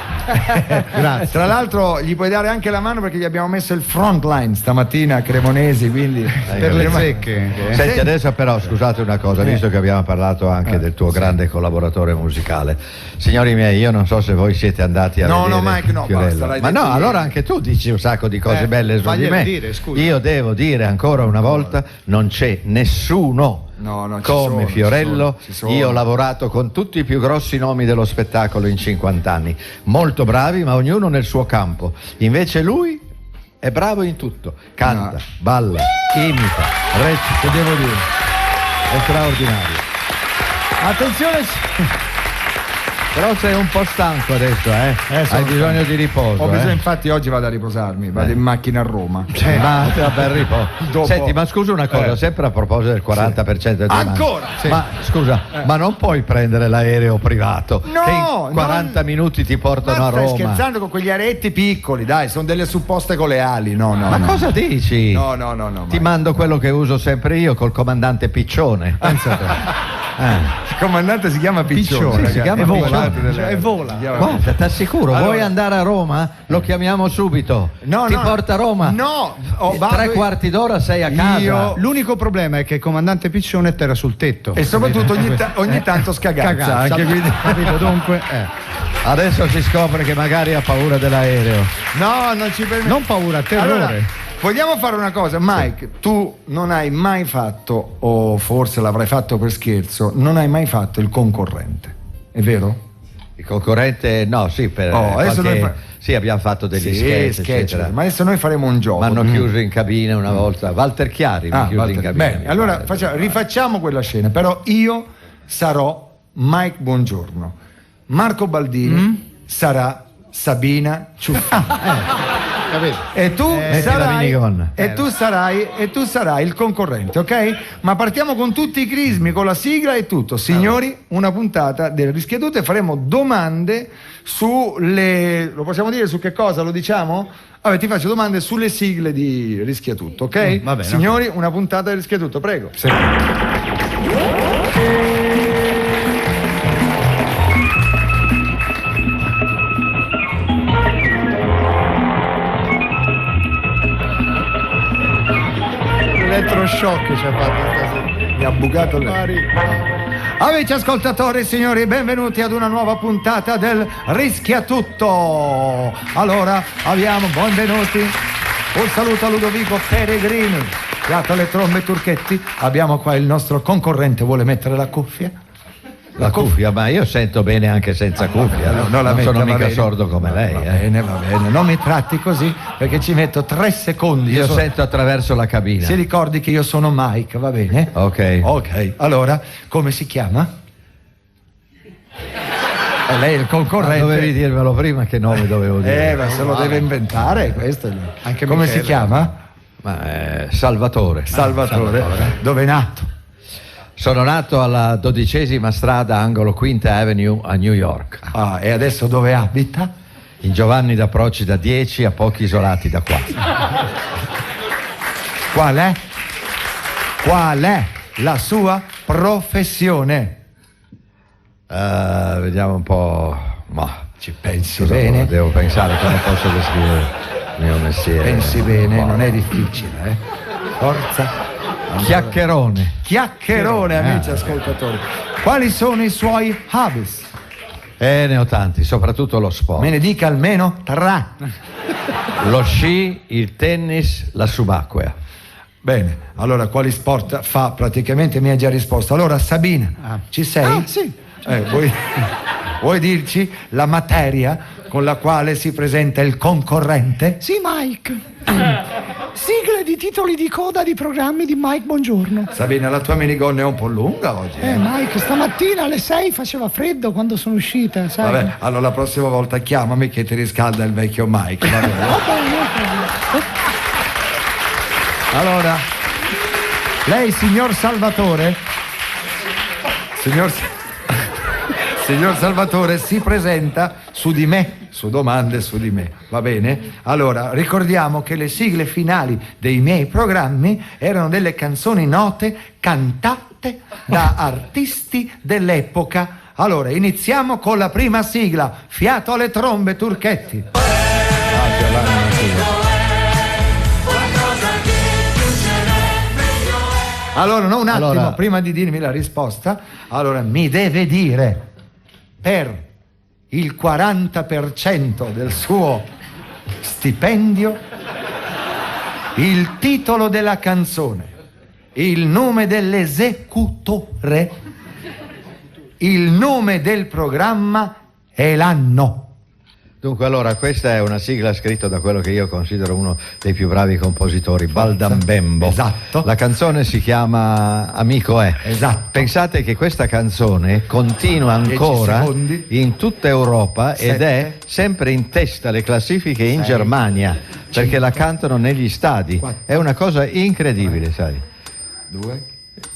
Grazie. Tra l'altro gli puoi dare anche la mano perché gli abbiamo messo il frontline stamattina a Cremonesi, quindi Per le zecche. Senti, adesso però scusate una cosa, visto che abbiamo parlato anche del tuo grande collaboratore musicale. Signori miei, io non so se voi siete andati a No, vedere no, Mike, no, Fiorello. basta, l'hai Ma detto no, ieri. allora anche tu dici un sacco di cose belle su di fagliele me. dire, scusa. Io devo dire ancora una volta, non c'è nessuno No, ci come sono, Fiorello. ci sono. Io ho lavorato con tutti i più grossi nomi dello spettacolo in 50 anni, molto bravi ma ognuno nel suo campo. Invece lui è bravo in tutto, canta, No. balla, imita, recita. Che devo dire? È straordinario. Attenzione. Però sei un po' stanco adesso, sono hai bisogno di riposo. ho bisogno, eh? infatti oggi vado a riposarmi, vado in macchina a Roma. Ma bel riposo. Dopo- Senti, ma scusa una cosa, sempre a proposito del 40% del tuo Ancora? manzo. Ma scusa, ma non puoi prendere l'aereo privato No, che in 40 minuti ti portano a Ma stai Roma. scherzando con quegli aretti piccoli, dai, sono delle supposte con le ali. No. Ma cosa dici? No, Ti Mike. mando quello che uso sempre io col comandante Piccione. Pensa te. Il comandante si chiama Piccione. Piccione, ragazzi. si chiama E vola. Piccione. E vola. Si chiama- Guarda, ti assicuro, Allora- vuoi andare a Roma? Lo chiamiamo subito. No, Ti no. porta a Roma. No, vado- 3/4 d'ora sei a casa. Io- L'unico problema è che il comandante Piccione terra sul tetto. E soprattutto ogni tanto scagazza. Cagazza, Anche quindi. capito? Dunque, Adesso si scopre che magari ha paura dell'aereo. No, non ci permette. non paura, terrore. Allora, vogliamo fare una cosa, Mike, tu non hai mai fatto, o forse l'avrai fatto per scherzo, non hai mai fatto il concorrente, è vero? Il concorrente, no, sì, per adesso qualche- noi sì, abbiamo fatto degli sketch, eccetera. ma adesso noi faremo un gioco. Mi hanno chiuso in cabina una volta. Walter Chiari mi ha chiuso in Walter, cabina. bene, allora rifacciamo quella scena, però io sarò Mike Bongiorno, Marco Baldini sarà Sabina Ciuffini. Capito? E tu, metti la minigonna. tu sarai il concorrente, ok? Ma partiamo con tutti i crismi, con la sigla e tutto. Signori, una puntata del Rischiatutto e faremo domande sulle... Lo possiamo dire su che cosa? Lo diciamo? Vabbè, ti faccio domande sulle sigle di Rischiatutto, ok? va bene. Signori, una puntata del Rischiatutto, prego. Elettroshock ci ha fatto stasera. Mi ha bucato lei. Amici ascoltatori, signori, benvenuti ad una nuova puntata del Rischiatutto. Allora, benvenuti. Un saluto a Ludovico Peregrini. Fiato alle trombe Turchetti. Abbiamo qua il nostro concorrente, vuole mettere la cuffia? La cuffia, ma io sento bene anche senza cuffia. No, non la metta, sono va mica bene. sordo come lei. Va bene, non mi tratti così perché ci metto 3 secondi. Io sono- sento attraverso la cabina. Si ricordi che io sono Mike, va bene? Ok. Ok, allora, come si chiama? Lei è il Ma concorrente. dovevi dirmelo prima che nome dovevo dire. Ma se lo deve inventare, questo è Anche come Michele. si chiama? Ma Salvatore. Salvatore. Dove è nato? Sono nato alla 12ª strada, angolo Quinta Avenue a New York. Ah, e adesso dove abita? In Giovanni da Procida 10, a pochi isolati da qua. Qual è? Qual è la sua professione? Vediamo un po'. Ma Ci pensi cosa bene? devo pensare come posso descrivere il mio mestiere. Pensi bene, Ma- non è difficile, eh? Forza. Chiacchierone. Chiacchierone, amici ascoltatori. Quali sono i suoi hobbies? Ne ho tanti, soprattutto lo sport. Me ne dica almeno 3. Lo sci, il tennis, la subacquea. Bene, allora quali sport fa? Praticamente mi ha già risposto. Allora Sabina, ci sei? Sì. Vuoi dirci la materia con la quale si presenta il concorrente? Sì, Mike. Sigle di titoli di coda di programmi di Mike Bongiorno. Sabina, la tua minigonna è un po' lunga oggi. Mike, stamattina alle 6 faceva freddo quando sono uscita, sai? Vabbè, allora la prossima volta chiamami che ti riscalda il vecchio Mike, va bene? Allora, lei, signor Salvatore? Signor Salvatore, si presenta su di me, su domande su di me, va bene? Allora, ricordiamo che le sigle finali dei miei programmi erano delle canzoni note cantate da artisti dell'epoca. Allora, iniziamo con la prima sigla. Fiato alle trombe, Turchetti. Allora, no, un attimo, prima di dirmi la risposta, allora mi deve dire per il 40% del suo stipendio il titolo della canzone, il nome dell'esecutore, il nome del programma e l'anno. Dunque, allora, questa è una sigla scritta da quello che io considero uno dei più bravi compositori, Baldambembo. Esatto. La canzone si chiama Amico è. Esatto. Pensate che questa canzone continua ancora in tutta Europa ed è sempre in testa alle classifiche in Germania, perché la cantano negli stadi. È una cosa incredibile, sai. 2.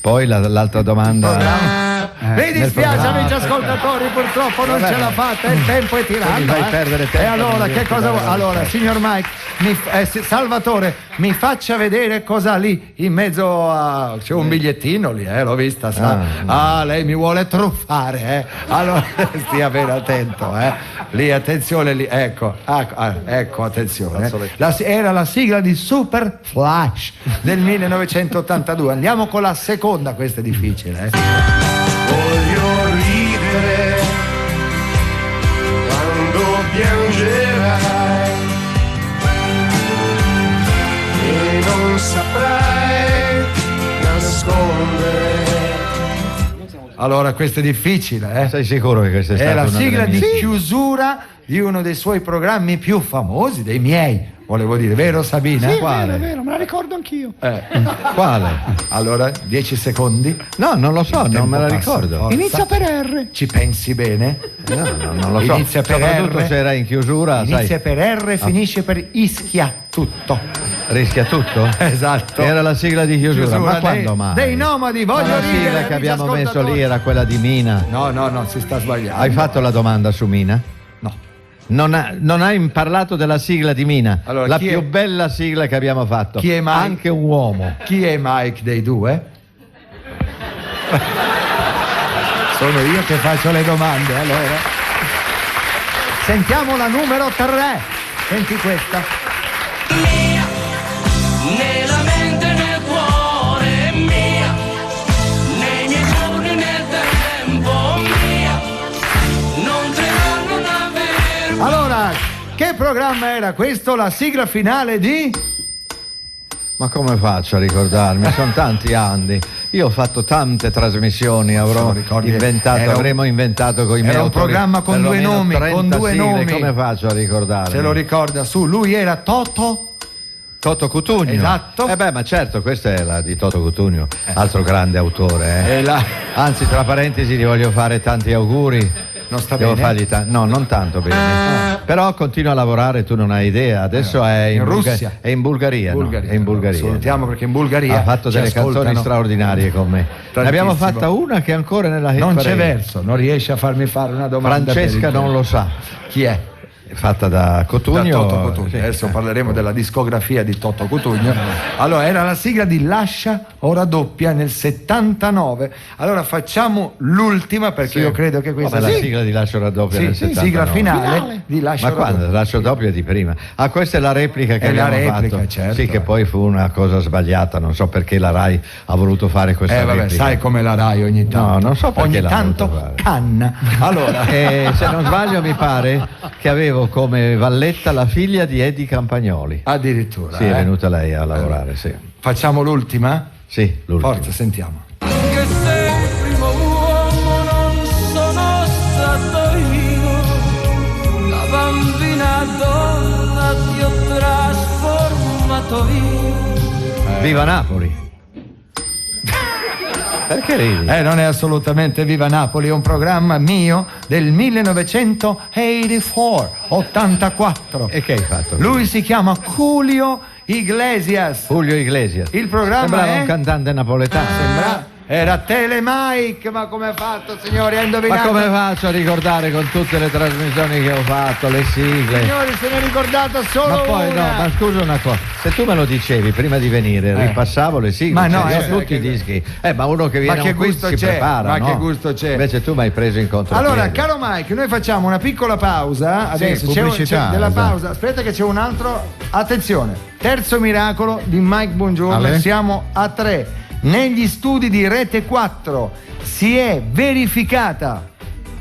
Poi l'altra domanda. Mi dispiace, amici ascoltatori, purtroppo non ce la fate, il tempo è tiranno. Fai perdere tempo. E allora, che cosa vuoi? Allora, signor Mike, Salvatore, mi faccia vedere cosa ha lì in mezzo a. C'è un bigliettino lì, l'ho vista, sa. Lei mi vuole truffare, Allora, stia bene attento, Lì, attenzione, lì, ecco, attenzione. Era la sigla di Super Flash del 1982. Andiamo con la seconda, questa è difficile, Voglio ridere quando piangerai e non saprai nascondere. Allora, questo è difficile, Sei sicuro che questa è stata la una sigla delle di mie? chiusura di uno dei suoi programmi più famosi, dei miei, volevo dire, vero Sabina? Sì, Quale? è vero, me la ricordo anch'io. Quale? Allora, 10 secondi. No, non lo so, non me la passa, ricordo. forza. Inizia per R. Ci pensi bene? No, non lo so. Inizia per Soprattutto R. se era in chiusura, Inizia sai. per R e finisce per Ischia tutto. Rischia tutto? Esatto. Era la sigla di chiusura, ma quando dei, mai? Dei nomadi, voglio la ridere. sigla che amici abbiamo messo ascoltatori. lì era quella di Mina. No, si sta sbagliando. Hai fatto la domanda su Mina? No. Non hai parlato della sigla di Mina, Allora, la chi più è- bella sigla che abbiamo fatto. Chi è Mike? Anche un uomo. Chi è Mike dei due? Sono io che faccio le domande, allora. Sentiamo la numero 3. Senti questa. Nella mente, nel cuore mia, nei miei giorni, nel tempo mia, non tremano davvero. Allora, che programma era questo? La sigla finale di? Ma come faccio a ricordarmi? Sono tanti anni. Io ho fatto tante trasmissioni, avremmo inventato con i miei Era un autori programma con due perlomeno nomi, 30 con due sigle. nomi. Come faccio a ricordarmi? Se lo ricorda su, lui era Toto Cutugno. Esatto. Ma certo, questa è la di Toto Cutugno, altro grande autore. Anzi, tra parentesi, gli voglio fare tanti auguri. Non sta Devo bene? fargli no, non tanto bene. Però continua a lavorare, tu non hai idea. Adesso è in Russia. È in Bulgaria. No? È in Bulgaria. Salutiamo perché in Bulgaria Ha fatto ci delle canzoni ascoltano straordinarie con me. Ne abbiamo fatta una che è ancora nella hit Non c'è parade. verso, non riesce a farmi fare una domanda. Francesca per il- non lo sa. Chi è? Fatta da Cutugno. Da Toto Cutugno. Sì. Adesso parleremo della discografia di Toto Cutugno. Allora, era la sigla di Lascia ora doppia nel 79. Allora facciamo l'ultima perché io credo che questa Vabbè, la sigla di Lascio raddoppia nel 79. sigla finale di Lascia Ma ora quando? doppia. Lascio doppia di prima. Questa è la replica che È la abbiamo replica, fatto. certo. Sì, che poi fu una cosa sbagliata. Non so perché la Rai ha voluto fare questa Vabbè, replica. sai come la Rai ogni tanto. No, non so perché ogni l'ha tanto voluto fare. canna. Allora, Se non sbaglio mi pare che avevo come valletta la figlia di Eddie Campagnoli. addirittura. Sì, è venuta lei a lavorare, sì. Facciamo l'ultima? Sì, l'ultima. Forza, sentiamo. Anche se il primo uomo non sono stato io, la bambina donna ti ho trasformato porto via. Viva Napoli! Perché ridi? Non è assolutamente Viva Napoli, è un programma mio del 1984. E che hai fatto? Lui si chiama Julio Iglesias. Julio Iglesias. Il programma sembrava è un cantante napoletano. Era Telemike, ma come ha fatto, signori? Ha indovinato? Ma come faccio a ricordare con tutte le trasmissioni che ho fatto, le sigle? Signori, se ne è ricordata solo Ma poi una. no, ma scusa una cosa, se tu me lo dicevi prima di venire, ripassavo le sigle, Ma no, io ho tutti i dischi. Ma uno che viene Ma che a un quiz gusto si c'è? prepara, Ma no? che gusto c'è? Invece tu mi hai preso in contropiede. Allora, caro Mike, noi facciamo una piccola pausa. Adesso c'è pubblicità, della esatto. pausa. Aspetta che c'è un altro. Attenzione, terzo miracolo di Mike Bongiorno. Ale? Siamo a 3. Negli studi di Rete 4 si è verificata,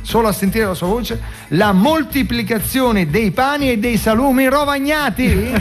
solo a sentire la sua voce, la moltiplicazione dei pani e dei salumi rovagnati.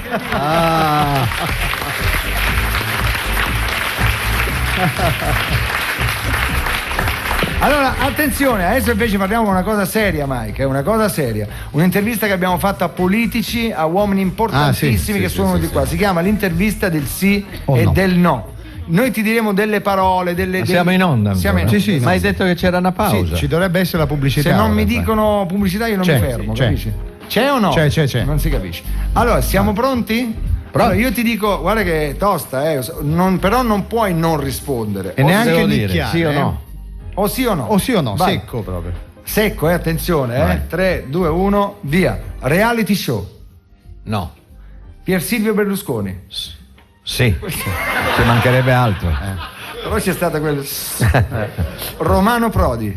Allora, attenzione, adesso invece parliamo di una cosa seria, Mike, è una cosa seria. Un'intervista che abbiamo fatto a politici, a uomini importantissimi che sono di qua. Si chiama l'intervista del sì e del no. Noi ti diremo delle parole, siamo in onda. Siamo in onda. Sì, ma hai detto che c'era una pausa. Ci dovrebbe essere la pubblicità. Se non mi dicono pubblicità io non mi fermo, capisci? C'è o no? C'è. Non si capisce. Allora, siamo pronti? Allora, io ti dico, guarda che è tosta, però non puoi non rispondere. E neanche dire nicchiare, sì o no. O sì o no? O sì o no, Vai. secco proprio. Secco, attenzione, 3, 2, 1, via. Reality show. No. Pier Silvio Berlusconi. Sì. Ci mancherebbe altro. Però c'è stata quella. Romano Prodi.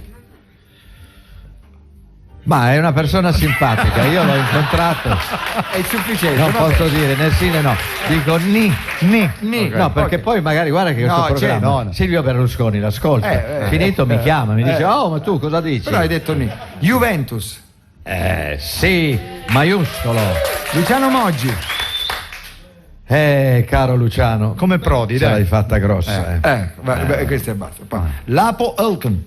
Ma è una persona simpatica, io l'ho incontrato. È sufficiente. Non vabbè. posso dire né sì né no. Dico ni. Okay. No, perché poi magari guarda che questo programma Silvio Berlusconi l'ascolta. Finito mi chiama, mi dice "Oh, ma tu cosa dici?" Però hai detto ni. Juventus. Sì, maiuscolo. Luciano Moggi. Caro Luciano, come Prodi, ce dai. l'hai fatta grossa. Questo è basta. Lapo Elton.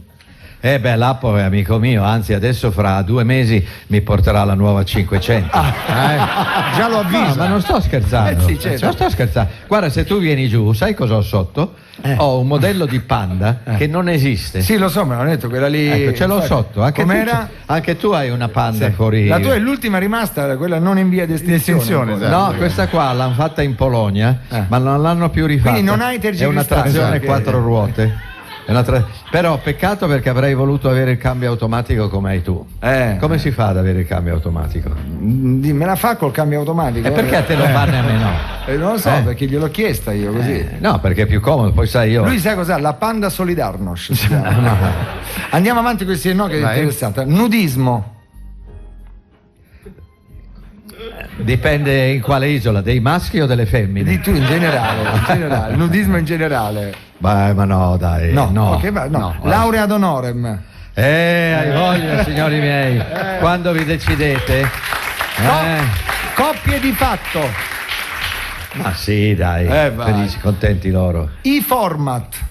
L'Appo è amico mio, anzi adesso fra 2 mesi mi porterà la nuova 500. Già lo avviso. No, ma non sto scherzando. Sì, certo. Non sto scherzando. Guarda, se tu vieni giù, sai cosa ho sotto? Ho un modello di Panda che non esiste. Sì, lo so, me l'ho detto, quella lì. Ecco, ce l'ho sotto. Anche tu hai una Panda fuori. La tua è l'ultima rimasta, quella non in via di estinzione. No, questa qua l'hanno fatta in Polonia, ma non l'hanno più rifatta. Quindi non hai tergiversato. È una trazione 4 ruote. Però peccato perché avrei voluto avere il cambio automatico come hai tu. Come si fa ad avere il cambio automatico? Me la fa col cambio automatico. E perché a te lo fanno e a me no? Non lo so, perché gliel'ho chiesta io così. No, perché è più comodo, poi sai io. Lui sa cos'ha? La Panda Solidarnosc. Andiamo avanti con questi no che è interessante. Nudismo. Dipende in quale isola, dei maschi o delle femmine? Di tu in generale. Nudismo in generale. Ma no, dai. No. No. Laurea ad honorem. Hai voglia, signori miei. Quando vi decidete? Coppie di fatto. Ma sì, dai. Felici, contenti loro. I format.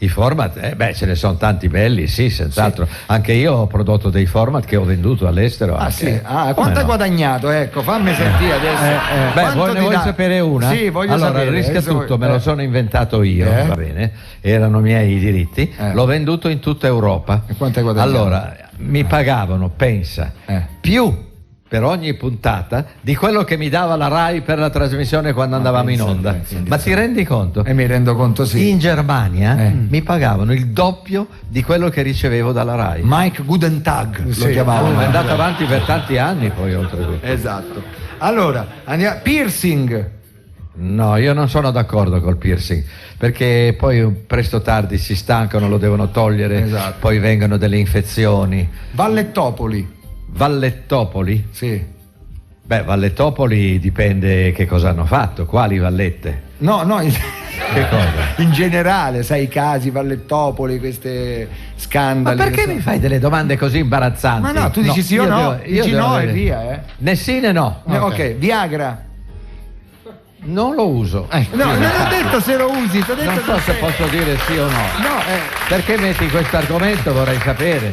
I format, ce ne sono tanti belli, sì, senz'altro. Sì. Anche io ho prodotto dei format che ho venduto all'estero. Sì. Quanto hai guadagnato? Ecco, fammi sentire adesso. Ne vuoi sapere una? Sì, voglio allora, sapere. Rischia tutto, me lo sono inventato io, va bene? Erano miei i diritti. L'ho venduto in tutta Europa. E quanto hai guadagnato? Allora, mi pagavano, pensa, più per ogni puntata di quello che mi dava la Rai per la trasmissione quando andavamo in onda. Ma ti rendi conto? E mi rendo conto, sì. In Germania mi pagavano il doppio di quello che ricevevo dalla Rai. Mike Gudentag lo chiamavano. È andato avanti per tanti anni poi oltretutto. Esatto. Allora, andiamo. Piercing. No, io non sono d'accordo col piercing, perché poi presto o tardi si stancano, lo devono togliere, poi vengono delle infezioni. Vallettopoli. Vallettopoli? Sì. Vallettopoli dipende che cosa hanno fatto, quali vallette? No, che cosa? In generale, sai, i casi Vallettopoli, queste scandali. Ma perché mi fai delle domande così imbarazzanti? Ma no, tu dici sì o no? Dici no e via, Né sì né no. Ok, Viagra. Non lo uso. No, non ho detto se lo usi, ti ho detto non so se posso dire sì o no. Perché metti questo argomento, vorrei sapere.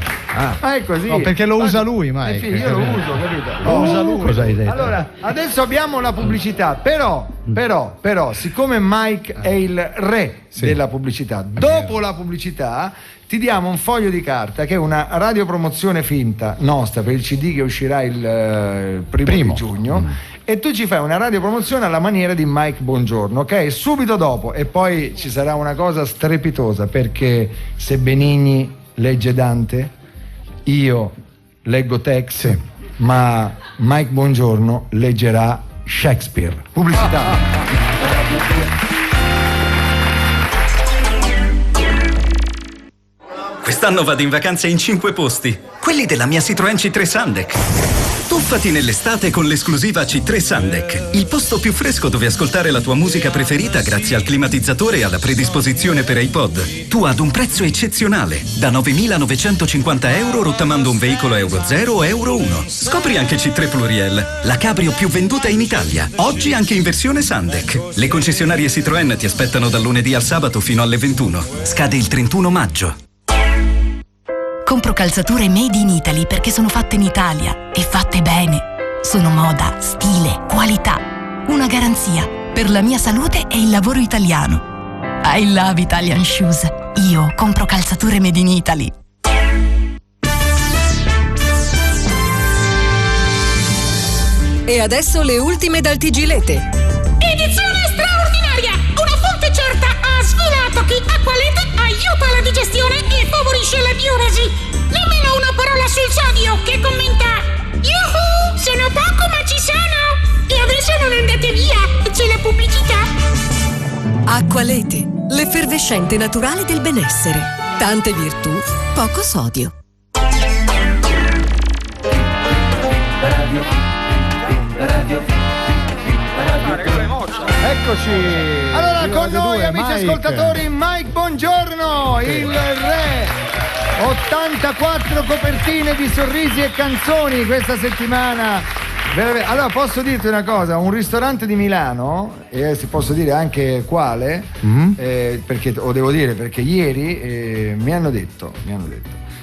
Ma è così. No, perché lo usa lui, Mike. Io lo uso, capito? Lo usa lui. Cosa hai detto? Allora, adesso abbiamo la pubblicità, però Però, siccome Mike è il re della pubblicità, dopo la pubblicità ti diamo un foglio di carta che è una radiopromozione finta nostra per il CD che uscirà il primo di giugno, e tu ci fai una radiopromozione alla maniera di Mike Bongiorno, ok? Subito dopo, e poi ci sarà una cosa strepitosa, perché se Benigni legge Dante, io leggo Tex, ma Mike Bongiorno leggerà Shakespeare. Pubblicità. Quest'anno vado in vacanza in 5 posti, quelli della mia Citroën C3 Sandek. Tuffati nell'estate con l'esclusiva C3 Sandek, il posto più fresco dove ascoltare la tua musica preferita grazie al climatizzatore e alla predisposizione per iPod. Tu ad un prezzo eccezionale, da 9.950 euro rottamando un veicolo Euro 0 o Euro 1. Scopri anche C3 Pluriel, la cabrio più venduta in Italia, oggi anche in versione Sandek. Le concessionarie Citroën ti aspettano dal lunedì al sabato fino alle 21. Scade il 31 maggio. Compro calzature made in Italy perché sono fatte in Italia e fatte bene. Sono moda, stile, qualità. Una garanzia per la mia salute e il lavoro italiano. I love Italian shoes. Io compro calzature made in Italy. E adesso le ultime dal Tigilete. Edizione straordinaria! Una fonte certa ha svelato che Acqualete aiuta la digestione e favorisce la diuresi. Nemmeno una parola sul sodio che commenta: Yuhu! Sono poco ma ci sono! E adesso non andate via, c'è la pubblicità. Acqualete, l'effervescente naturale del benessere. Tante virtù, poco sodio. Eccoci. Allora con noi amici ascoltatori Mike Bongiorno, il re. 84 copertine di sorrisi e canzoni questa settimana. Allora posso dirti una cosa, un ristorante di Milano, e si posso dire anche quale, perché lo devo dire perché ieri mi hanno detto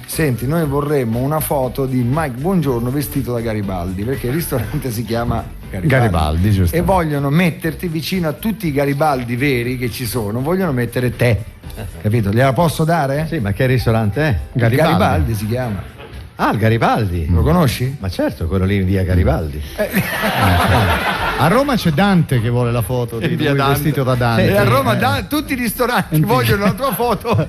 senti, noi vorremmo una foto di Mike Bongiorno vestito da Garibaldi, perché il ristorante si chiama Garibaldi, giusto? E vogliono metterti vicino a tutti i Garibaldi veri che ci sono, vogliono mettere te, capito? Gliela posso dare? Sì, ma che ristorante è? Garibaldi si chiama. Ah, il Garibaldi. Lo conosci? Ma certo, quello lì in via Garibaldi. A Roma c'è Dante che vuole la foto di lui vestito da Dante. E a Roma tutti i ristoranti vogliono la tua foto.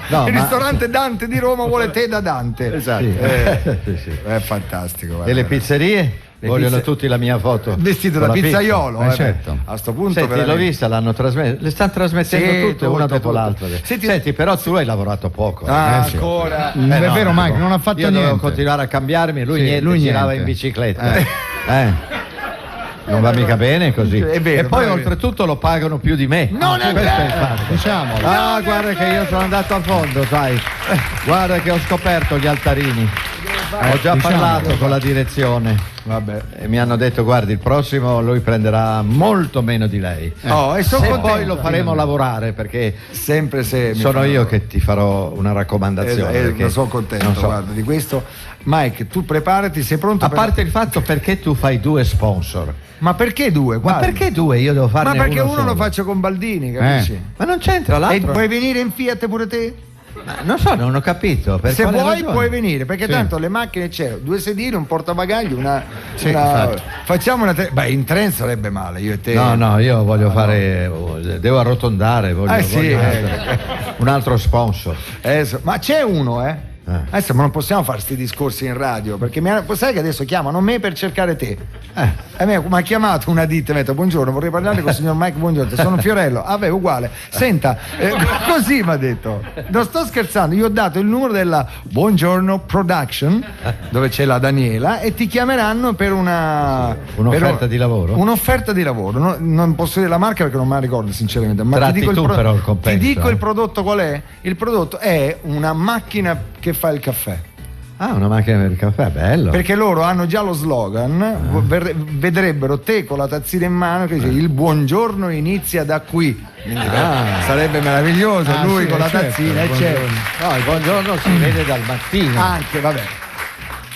No, il ristorante Dante di Roma vuole te da Dante. Esatto. Sì. È fantastico. Guarda. E le pizzerie? Vogliono tutti la mia foto vestito da pizzaiolo, certo. A sto punto senti, l'ho vista, l'hanno trasmesso, le stanno trasmettendo tutte una dopo l'altra. Senti, però tu hai lavorato poco. Ancora. È vero, Mike, non ha fatto niente. Io dovevo continuare a cambiarmi, lui niente, girava in bicicletta. Non va mica bene così. È vero, e poi oltretutto lo pagano più di me. Non è vero, diciamolo. Guarda che io sono andato a fondo, sai. Guarda che ho scoperto gli altarini. Ho già parlato con la direzione. Vabbè. E mi hanno detto: guardi, il prossimo lui prenderà molto meno di lei. E poi lo faremo lavorare, perché sempre se sono io che ti farò una raccomandazione. Ne sono contento, guarda, di questo. Mike, tu preparati, sei pronto? A parte il fatto, perché tu fai 2 sponsor? Ma perché 2? Ma perché 2? Io devo farne uno. Ma perché uno solo. lo faccio con Baldini, capisci? Ma non c'entra l'altro. E puoi venire in Fiat pure te? Ma non so, non ho capito. Se vuoi puoi venire, perché tanto le macchine c'è 2 sedili, un portabagagli, facciamo una in treno sarebbe male, io e te. No, io voglio fare, devo arrotondare, voglio un altro sponsor. Ma c'è uno, Adesso non possiamo fare questi discorsi in radio, perché sai che adesso chiamano me per cercare te. Mi ha chiamato una ditta e mi ha detto: buongiorno, vorrei parlare con il signor Mike Bongiorno. Sono Fiorello. Uguale. Senta, così mi ha detto. Non sto scherzando, io ho dato il numero della Buongiorno Production, dove c'è la Daniela, e ti chiameranno per un'offerta di lavoro. Un'offerta di lavoro. Non posso dire la marca perché non me la ricordo sinceramente. Ma ti dico però il compenso. Ti dico il prodotto qual è? Il prodotto è una macchina che fa il caffè. Una macchina per il caffè, bello. Perché loro hanno già lo slogan, vedrebbero te con la tazzina in mano che dice: il buongiorno inizia da qui. Quindi, sarebbe meraviglioso, lui con la tazzina, No, il buongiorno si vede dal mattino. Anche, vabbè.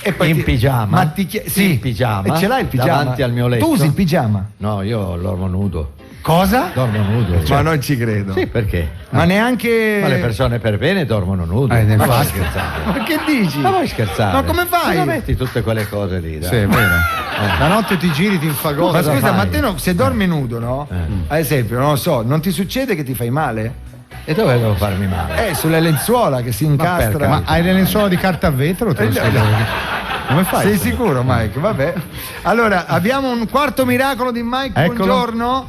E poi in pigiama. sì, in pigiama. E ce l'hai il pigiama? Davanti al mio letto. Tu usi il pigiama? No, io dormo nudo. Cosa? Dormo nudo. Ma non ci credo. Sì, perché? Ma neanche. Ma le persone per bene dormono nudo. Ma Ma vuoi scherzare? Ma che dici? Ma vuoi scherzare? Ma come fai? Ma metti tutte quelle cose lì, dai. Sì, è vero. La notte ti giri, ti infagoti. Ma scusa, ma te se dormi nudo, no? Ad esempio, non lo so, non ti succede che ti fai male? E dove devo farmi male? Sulle lenzuola che si incastra. Ma hai le lenzuola di carta a vetro? Te lo spiego. Come fai? Sei sicuro, Mike? Vabbè. Allora, abbiamo un quarto miracolo di Mike. Eccolo. Buongiorno.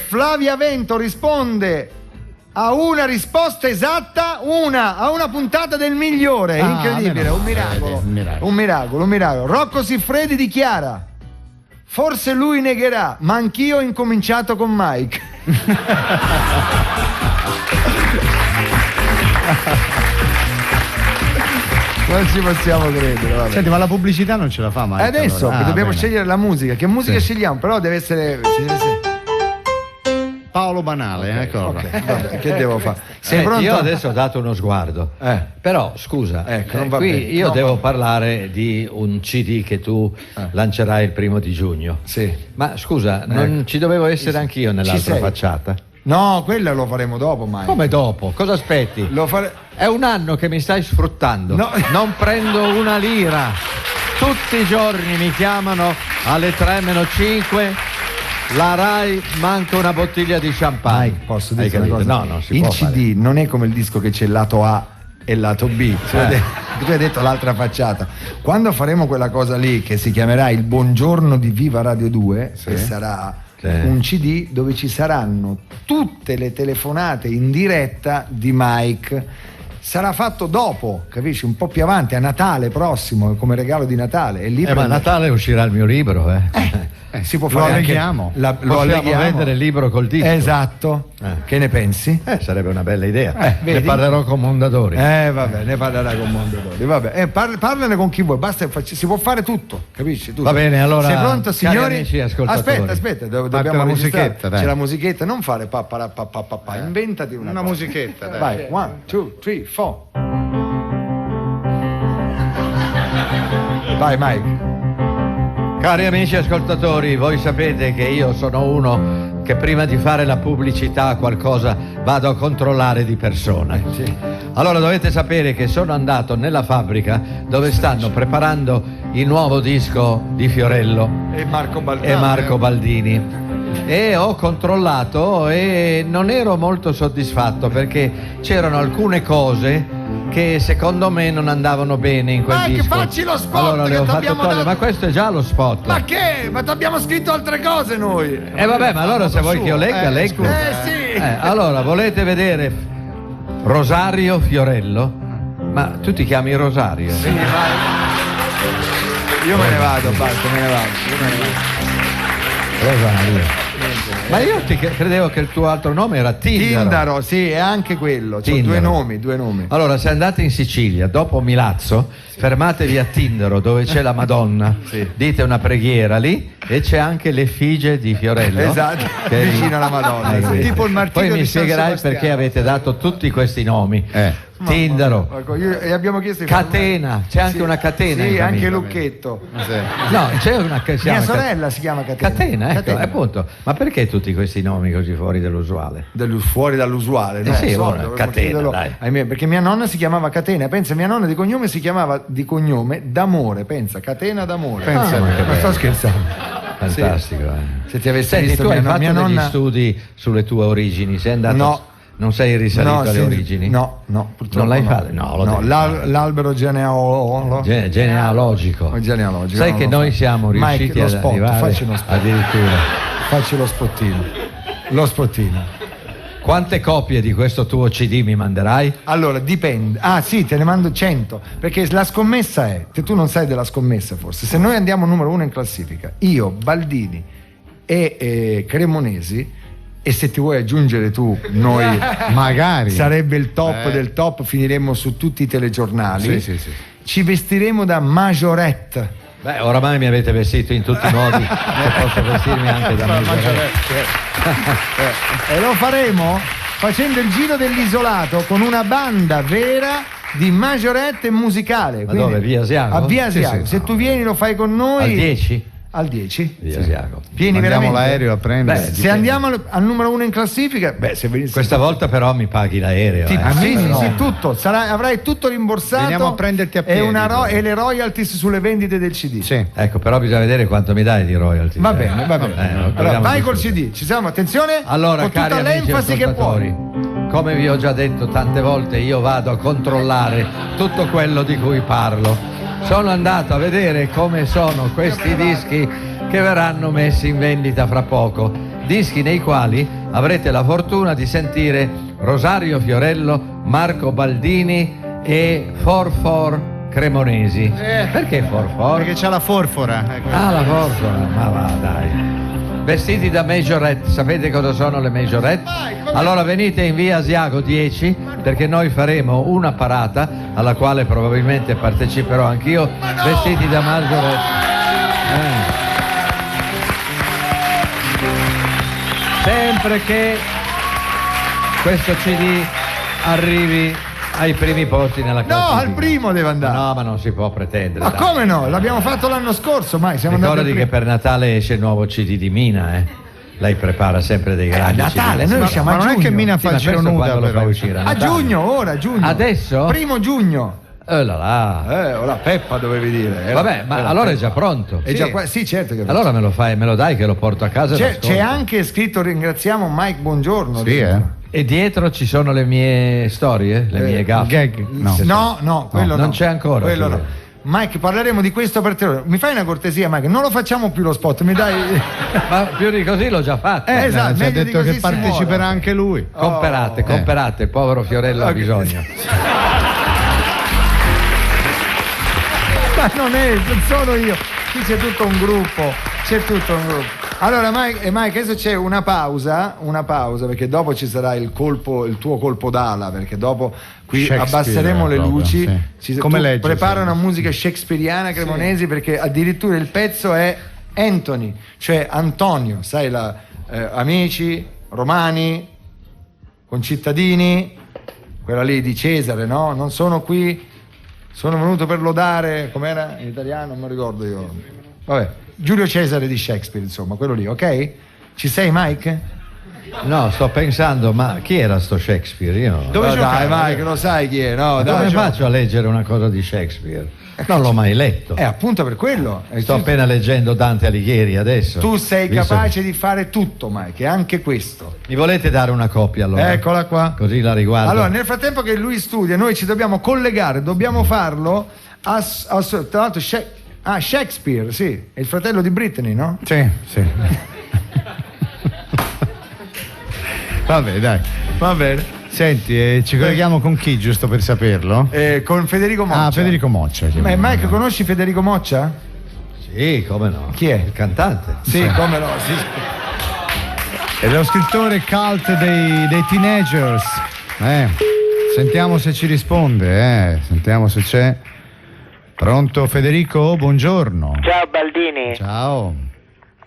Flavia Vento risponde a una risposta esatta, a una puntata del migliore. Incredibile, un miracolo. Un miracolo. Rocco Siffredi dichiara: forse lui negherà, ma anch'io ho incominciato con Mike. Non ci possiamo credere. Vabbè. Senti, ma la pubblicità non ce la fa mai. Adesso allora. dobbiamo bene. scegliere la musica. Che musica scegliamo? Però deve essere. Paolo Banale, ecco. Vabbè, che devo fare? Sei pronto? Io adesso ho dato uno sguardo. Però scusa, non va qui bene. io No, devo va- parlare di un CD che tu lancerai il 1° giugno. Sì. Ma scusa, non ci dovevo essere anch'io nell'altra sei. facciata? No, quello lo faremo dopo, Mike. Come dopo? Cosa aspetti? È un anno che mi stai sfruttando. No. Non prendo una lira. Tutti i giorni mi chiamano alle 3-5. La Rai manca una bottiglia di champagne. Mike, posso Hai dirti una capito? cosa? No, non si il può CD non è come il disco che c'è il lato A e il lato B. Tu hai detto l'altra facciata. Quando faremo quella cosa lì che si chiamerà il Buongiorno di Viva Radio 2, che sarà un CD dove ci saranno tutte le telefonate in diretta di Mike. Sarà fatto dopo, capisci? Un po' più avanti, a Natale prossimo, come regalo di Natale. E lì ma a Natale uscirà il mio libro, si può Lo fare anche alleghiamo. lo Possiamo alleghiamo. vendere il libro col titolo. Esatto. Che ne pensi? Sarebbe una bella idea. Ne vedi? parlerò con Mondadori. Vabbè, ne parlerà con Mondadori. Vabbè, parlane con chi vuoi, basta, si può fare tutto, capisci? Tutto. Va bene, allora, sei pronto, cari signori? amici ascoltatori. Aspetta, dobbiamo la registrare. musichetta, dai. C'è la musichetta, non fare papà, inventati una cosa. musichetta, dai. Vai, 1, 2, 3, 4. Vai, Mike. Cari amici ascoltatori, voi sapete che io sono uno che prima di fare la pubblicità a qualcosa vado a controllare di persona. Allora dovete sapere che sono andato nella fabbrica dove stanno preparando il nuovo disco di Fiorello E Marco Baldini. E ho controllato e non ero molto soddisfatto perché c'erano alcune cose che secondo me non andavano bene in quel disco. Facci lo spot, allora le che ho fatte t'abbiamo togliere, dato- ma questo è già lo spot. Ma che? Ma ti abbiamo scritto altre cose noi. Vabbè, ma allora se vuoi che io legga, leggo. Sì. Allora, volete vedere Rosario Fiorello? Ma tu ti chiami Rosario? Sì, vai. Io me ne vado, basta, me ne vado. Rosario. Ma io credevo che il tuo altro nome era Tindaro. Tindaro, sì, è anche quello. C'ho due nomi. Allora, se andate in Sicilia, dopo Milazzo, fermatevi a Tindaro, dove c'è la Madonna. Dite una preghiera lì e c'è anche l'effigie di Fiorello. Esatto, che è lì. vicino alla Madonna. Sì. Tipo il martirio Poi mi di San spiegherai Sebastiano. perché avete dato tutti questi nomi. Tindaro. Ecco, e abbiamo chiesto Catena, c'è anche una catena. Sì, in anche famiglia. Lucchetto. No, c'è una che si Mia chiama sorella si chiama Catena. Catena, ecco, appunto. Ma perché tutti questi nomi così fuori dall'usuale? Fuori dall'usuale, no? Sì, So, ora, dovremmo Catena, chiederlo dai. ai miei, perché mia nonna si chiamava Catena. Pensa, mia nonna di cognome si chiamava di cognome d'amore. Pensa, Catena d'amore. Pensa, ma che bello. sto scherzando. Fantastico. Se ti avessi Senti, visto tu hai mia fatto mia degli nonna. studi sulle tue origini? Sei andato? No. Non sei risalito No, alle sì, origini? No, purtroppo. Non l'hai no. fatto? No, lo No, devi fare. l'albero genealogico. Genealogico. Genealogico. Sai non che lo noi so. siamo Mike, riusciti lo ad spot, arrivare facci uno spot. addirittura. Facci lo spottino. Lo spottino. Quante copie di questo tuo CD mi manderai? Allora, dipende. Ah sì, te ne mando 100. Perché la scommessa è, che tu non sai della scommessa forse, se noi andiamo numero 1 in classifica, io, Baldini e Cremonesi, e se ti vuoi aggiungere tu, noi magari sarebbe il top del top, finiremmo su tutti i telegiornali. Sì. Ci vestiremo da majorette. Beh, oramai mi avete vestito in tutti i modi, che posso vestirmi anche da maggiorette. E lo faremo facendo il giro dell'isolato con una banda vera di Majorette musicale. Ma dove? Via Asiago? A Via Asiago. Sì. Se tu vieni lo fai con noi. Al 10? Al 10? Via Asiago. Vieni Andiamo veramente? l'aereo a prendere. Se andiamo al numero 1 in classifica, se venissi Questa volta però mi paghi l'aereo. sì, tutto. Avrai tutto rimborsato. Veniamo a prenderti a piedi. E le royalties sulle vendite del CD. Sì. Ecco, però bisogna vedere quanto mi dai di royalty. Va bene. Allora, vai col CD. CD. Ci siamo, attenzione. Allora, con cari tutta amici l'enfasi che ascoltatori, puoi. come vi ho già detto tante volte, io vado a controllare tutto quello di cui parlo. Sono andato a vedere come sono questi dischi che verranno messi in vendita fra poco. Dischi nei quali avrete la fortuna di sentire Rosario Fiorello, Marco Baldini e For Cremonesi. Perché For? Perché c'ha la forfora. Ah, la forfora, ma va dai. Vestiti da Majorette, sapete cosa sono le Majorette? Allora venite in via Asiago 10 perché noi faremo una parata alla quale probabilmente parteciperò anch'io, vestiti da Majorette. Sempre che questo CD arrivi ai primi posti nella classifica. No, al primo deve andare. No, ma non si può pretendere. Ma dai. come no? L'abbiamo fatto l'anno scorso, mai siamo andati Ricordati al che per Natale esce il nuovo CD di Mina, Lei prepara sempre dei grandi Natale, CD. noi usciamo a non è giugno. che Mina fa il giro nuda, quando lo però. fa uscire? A giugno, ora, giugno. Adesso? 1° giugno. La Peppa dovevi dire. Vabbè, ma allora è già pronto. È già qua, sì, certo che Allora me lo dai che lo porto a casa. c'è anche scritto ringraziamo Mike Buongiorno. Sì, E dietro ci sono le mie storie, le mie gaffe. Gag? No, quello no. Non c'è ancora. Quello no. Mike, parleremo di questo per te. Mi fai una cortesia, Mike? Non lo facciamo più lo spot, mi dai. Ma più di così l'ho già fatto. Esatto, ci ha meglio di detto così che si parteciperà muore. anche lui. Comperate, il povero Fiorello ha bisogno. Ma non sono io, qui c'è tutto un gruppo. Allora Mike, adesso c'è una pausa perché dopo ci sarà il tuo colpo d'ala, perché dopo qui abbasseremo le luci. Sì. Come legge? Prepara una musica shakespeariana Cremonesi, perché addirittura il pezzo è Anthony, cioè Antonio, sai, amici, romani, concittadini, quella lì di Cesare, no? Non sono qui. Sono venuto per lodare, com'era in italiano? Non mi ricordo io. Vabbè, Giulio Cesare di Shakespeare, insomma, quello lì, ok? Ci sei, Mike? No, sto pensando, ma chi era sto Shakespeare? Io... Dove dai, Mike, lo sai chi è? No, dove faccio a leggere una cosa di Shakespeare? Non l'ho mai letto. Appunto per quello. Sto appena leggendo Dante Alighieri adesso. Tu sei capace di fare tutto, Mike, anche questo. Mi volete dare una copia allora? Eccola qua. Così la riguardo. Allora, nel frattempo che lui studia, noi ci dobbiamo collegare, dobbiamo farlo tra l'altro Shakespeare, sì, è il fratello di Britney, no? Sì. Vabbè, dai. Va bene. Senti, ci colleghiamo con chi, giusto per saperlo? Con Federico Moccia. Ah, Federico Moccia. Ma Mike, conosci Federico Moccia? Sì, come no. Chi è? Il cantante. Sì, come no, sì. Ed è lo scrittore cult dei teenagers. Sentiamo se ci risponde, sentiamo se c'è. Pronto Federico? Buongiorno. Ciao Baldini. Ciao.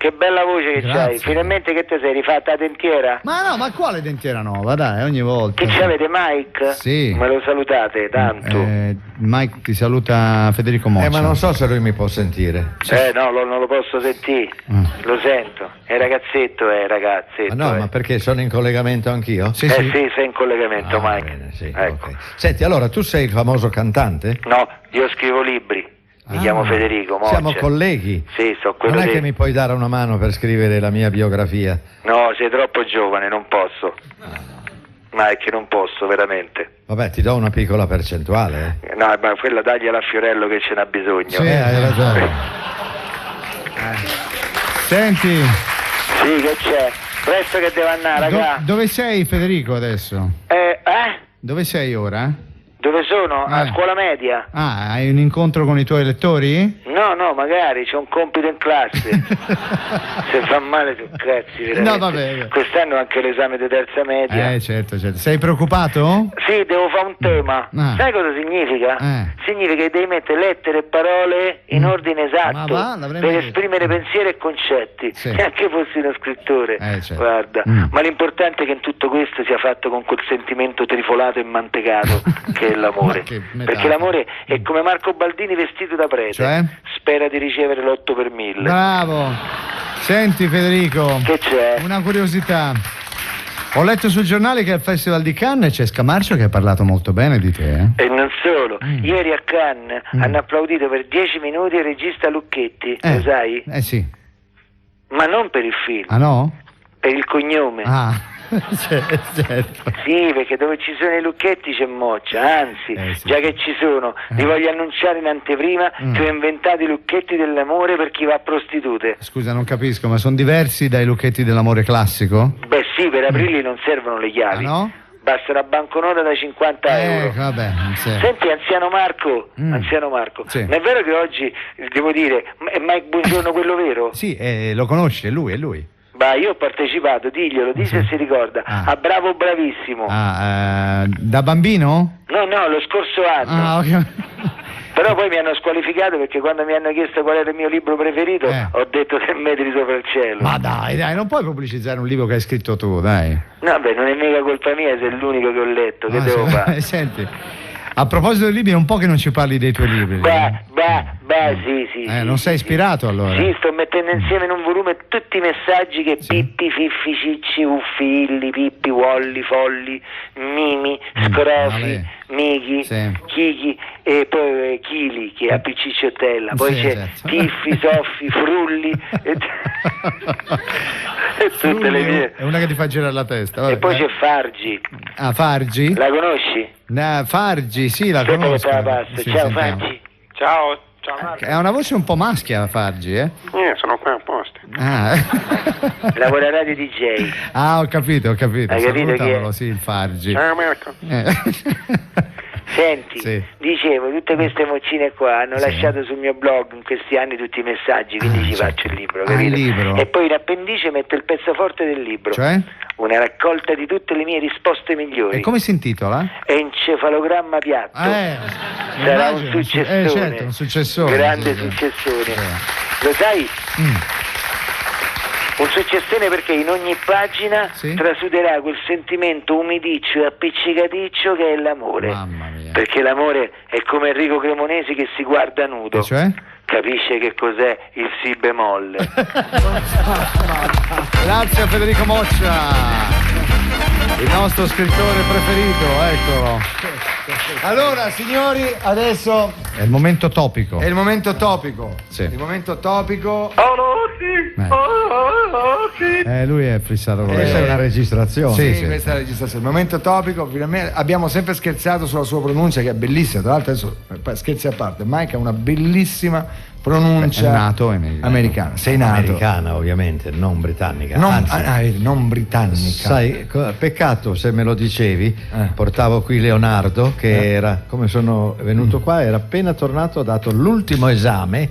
Che bella voce che Grazie. c'hai. Finalmente che te sei rifatta la dentiera? Ma no, ma quale dentiera nuova? Dai, ogni volta. Che c'avete, Mike? Sì. Me lo salutate tanto. Mike ti saluta Federico Moccia. Ma non so se lui mi può sentire. No, non lo posso sentire. Lo sento. È ragazzetto. Ma no, ma perché sono in collegamento anch'io? Sì, sei in collegamento, Mike. Bene, sì, Ecco. ok. Senti, allora tu sei il famoso cantante? No, io scrivo libri. Mi chiamo Federico Moccia. Siamo colleghi. Sì, so quello Non è di... che mi puoi dare una mano per scrivere la mia biografia? No, sei troppo giovane, non posso. Mike, non posso, veramente. Vabbè, ti do una piccola percentuale. No, ma quella dagliela a Fiorello che ce n'ha bisogno. Sì, hai ragione. Senti. Sì, che c'è? Presto che devo andare, raga. Dove sei Federico adesso? Dove sei ora? Dove sono? A scuola media. Ah, hai un incontro con i tuoi lettori? No, magari, c'ho un compito in classe. Se fa male tu cazzi, veramente. No, vabbè. Quest'anno anche l'esame di terza media. Certo. Sei preoccupato? Sì, devo fare un tema. Sai cosa significa? Significa che devi mettere lettere e parole in ordine esatto per esprimere pensieri e concetti. Sì. Neanche fossi uno scrittore. Certo. Guarda, ma l'importante è che in tutto questo sia fatto con quel sentimento trifolato e mantecato che è l'amore. Perché l'amore è come Marco Baldini vestito da prete. Cioè? Spera di ricevere l'8 per 1000. Bravo. Senti Federico, che c'è? Una curiosità. Ho letto sul giornale che al Festival di Cannes c'è Scamarcio che ha parlato molto bene di te. E non solo, ieri a Cannes hanno applaudito per 10 minuti il regista Lucchetti, lo sai? Sì. Ma non per il film. Ah no? Per il cognome. Ah, certo. Sì, perché dove ci sono i Lucchetti c'è Moccia, anzi, già che ci sono, vi voglio annunciare in anteprima che ho inventato i Lucchetti dell'amore per chi va a prostitute. Scusa, non capisco, ma sono diversi dai Lucchetti dell'amore classico? Beh sì, per aprirli non servono le chiavi. Ah no? Basta una banconota da 50 euro. Vabbè, Senti, anziano Marco, Sì. ma è vero che oggi, devo dire, è Mike Buongiorno quello vero? Sì, lo conosci, è lui. Bah, io ho partecipato, diglielo, di se si ricorda, a Bravo Bravissimo. Da bambino? No, lo scorso anno. Ok. Però poi mi hanno squalificato perché quando mi hanno chiesto qual era il mio libro preferito ho detto 3 metri sopra il cielo. Ma dai, non puoi pubblicizzare un libro che hai scritto tu, dai. No, beh, non è mica colpa mia se è l'unico che ho letto, che devo fare? Senti, a proposito dei libri, è un po' che non ci parli dei tuoi libri. Sì. Non sei ispirato allora? Sì, sto mettendo insieme in un volume tutti i messaggi che Pippi, Fiffi, Cicci, Uffi, Illi, Pippi, Wolli, Folli, Mimi, Scrofi, Michi, Chichi e poi Chili che è a Cicciottella, poi c'è Tiffi, Soffi, Frulli e tutte le mie. È una che ti fa girare la testa. Vabbè. E poi c'è Fargi. Ah, Fargi? La conosci? Fargi, sì, la conosco. Ciao Fargi. Ciao Marco. È una voce un po' maschia, Fargi, sono qua apposta. Lavora a Radio DJ. Ho capito. Hai capito chi è? Sì, il Fargi. Ciao Marco. Senti, dicevo, tutte queste moccine qua hanno lasciato sul mio blog in questi anni tutti i messaggi, quindi ci faccio il libro, capito? Il libro. E poi in appendice metto il pezzo forte del libro. Cioè? Una raccolta di tutte le mie risposte migliori. E come si intitola? Encefalogramma piatto. Sarà un successone. Certo, un successore. Grande successone. Lo sai? Un successone perché in ogni pagina trasuderà quel sentimento umidiccio e appiccicaticcio che è l'amore. Mamma mia. Perché l'amore è come Enrico Cremonesi che si guarda nudo. E cioè? Capisce che cos'è il si bemolle. Grazie a Federico Moccia, il nostro scrittore preferito, eccolo. Allora signori, adesso è il momento topico. È il momento topico. Sì. Il momento topico. Lui è fissato con questa è una registrazione. Sì, questa è la registrazione. Il momento topico, finalmente abbiamo sempre scherzato sulla sua pronuncia che è bellissima. Tra l'altro adesso scherzi a parte, Mike ha una bellissima pronuncia. È nato americana. Sei nato americana, ovviamente, non britannica. Non britannica. Sai, peccato se me lo dicevi. Portavo qui Leonardo che era, come sono venuto qua, era appena tornato, ha dato l'ultimo esame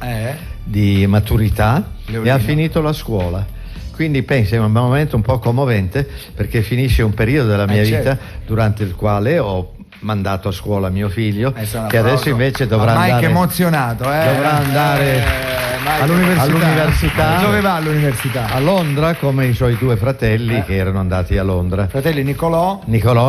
di maturità e ha finito la scuola. Quindi pensi, è un momento un po' commovente perché finisce un periodo della mia vita durante il quale ho mandato a scuola mio figlio che adesso invece dovrà andare. Mike emozionato, dovrà andare all'università. Dove va all'università? A Londra, come i suoi 2 fratelli che erano andati a Londra. Fratelli Nicolò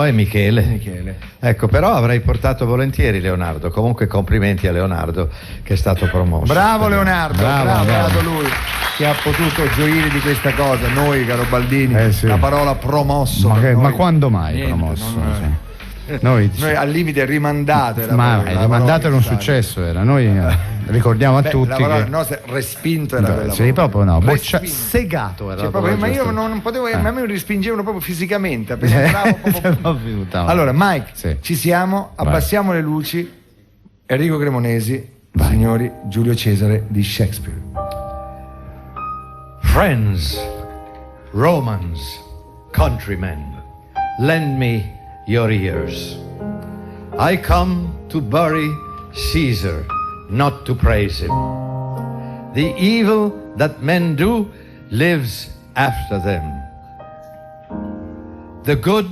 e Michele. Ecco, però avrei portato volentieri Leonardo. Comunque complimenti a Leonardo che è stato promosso. Bravo Leonardo, bravo lui che ha potuto gioire di questa cosa. Noi, caro Baldini, la parola promosso. Ma quando mai promosso? Noi al limite rimandato era rimandato era un successo, noi ricordiamo a tutti che respinto era quella proprio segato era ma io non potevo ma me lo respingevano proprio fisicamente allora Mike ci siamo, abbassiamo le luci. Enrico Cremonesi, signori, Giulio Cesare di Shakespeare. Friends, Romans, countrymen, lend me your ears. I come to bury Caesar, not to praise him. The evil that men do lives after them. The good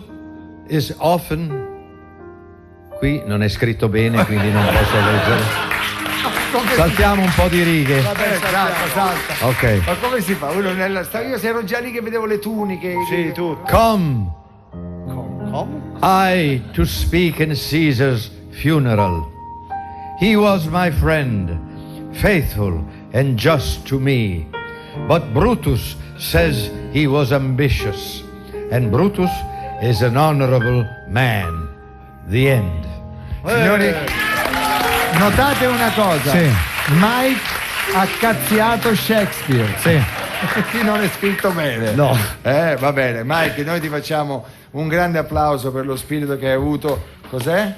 is often... Qui non è scritto bene, quindi non posso leggere. Saltiamo un po' di righe. Vabbè, salta. Ok. Ma come si fa? Io ero già lì che vedevo le tuniche. Sì, tutto. Come I to speak in Caesar's funeral. He was my friend, faithful and just to me. But Brutus says he was ambitious, and Brutus is an honorable man. The end. Signori, notate una cosa. Sì. Mike ha cazziato Shakespeare. Sì. Chi non è scritto bene. No. Va bene, Mike, noi ti facciamo un grande applauso per lo spirito che hai avuto. Cos'è?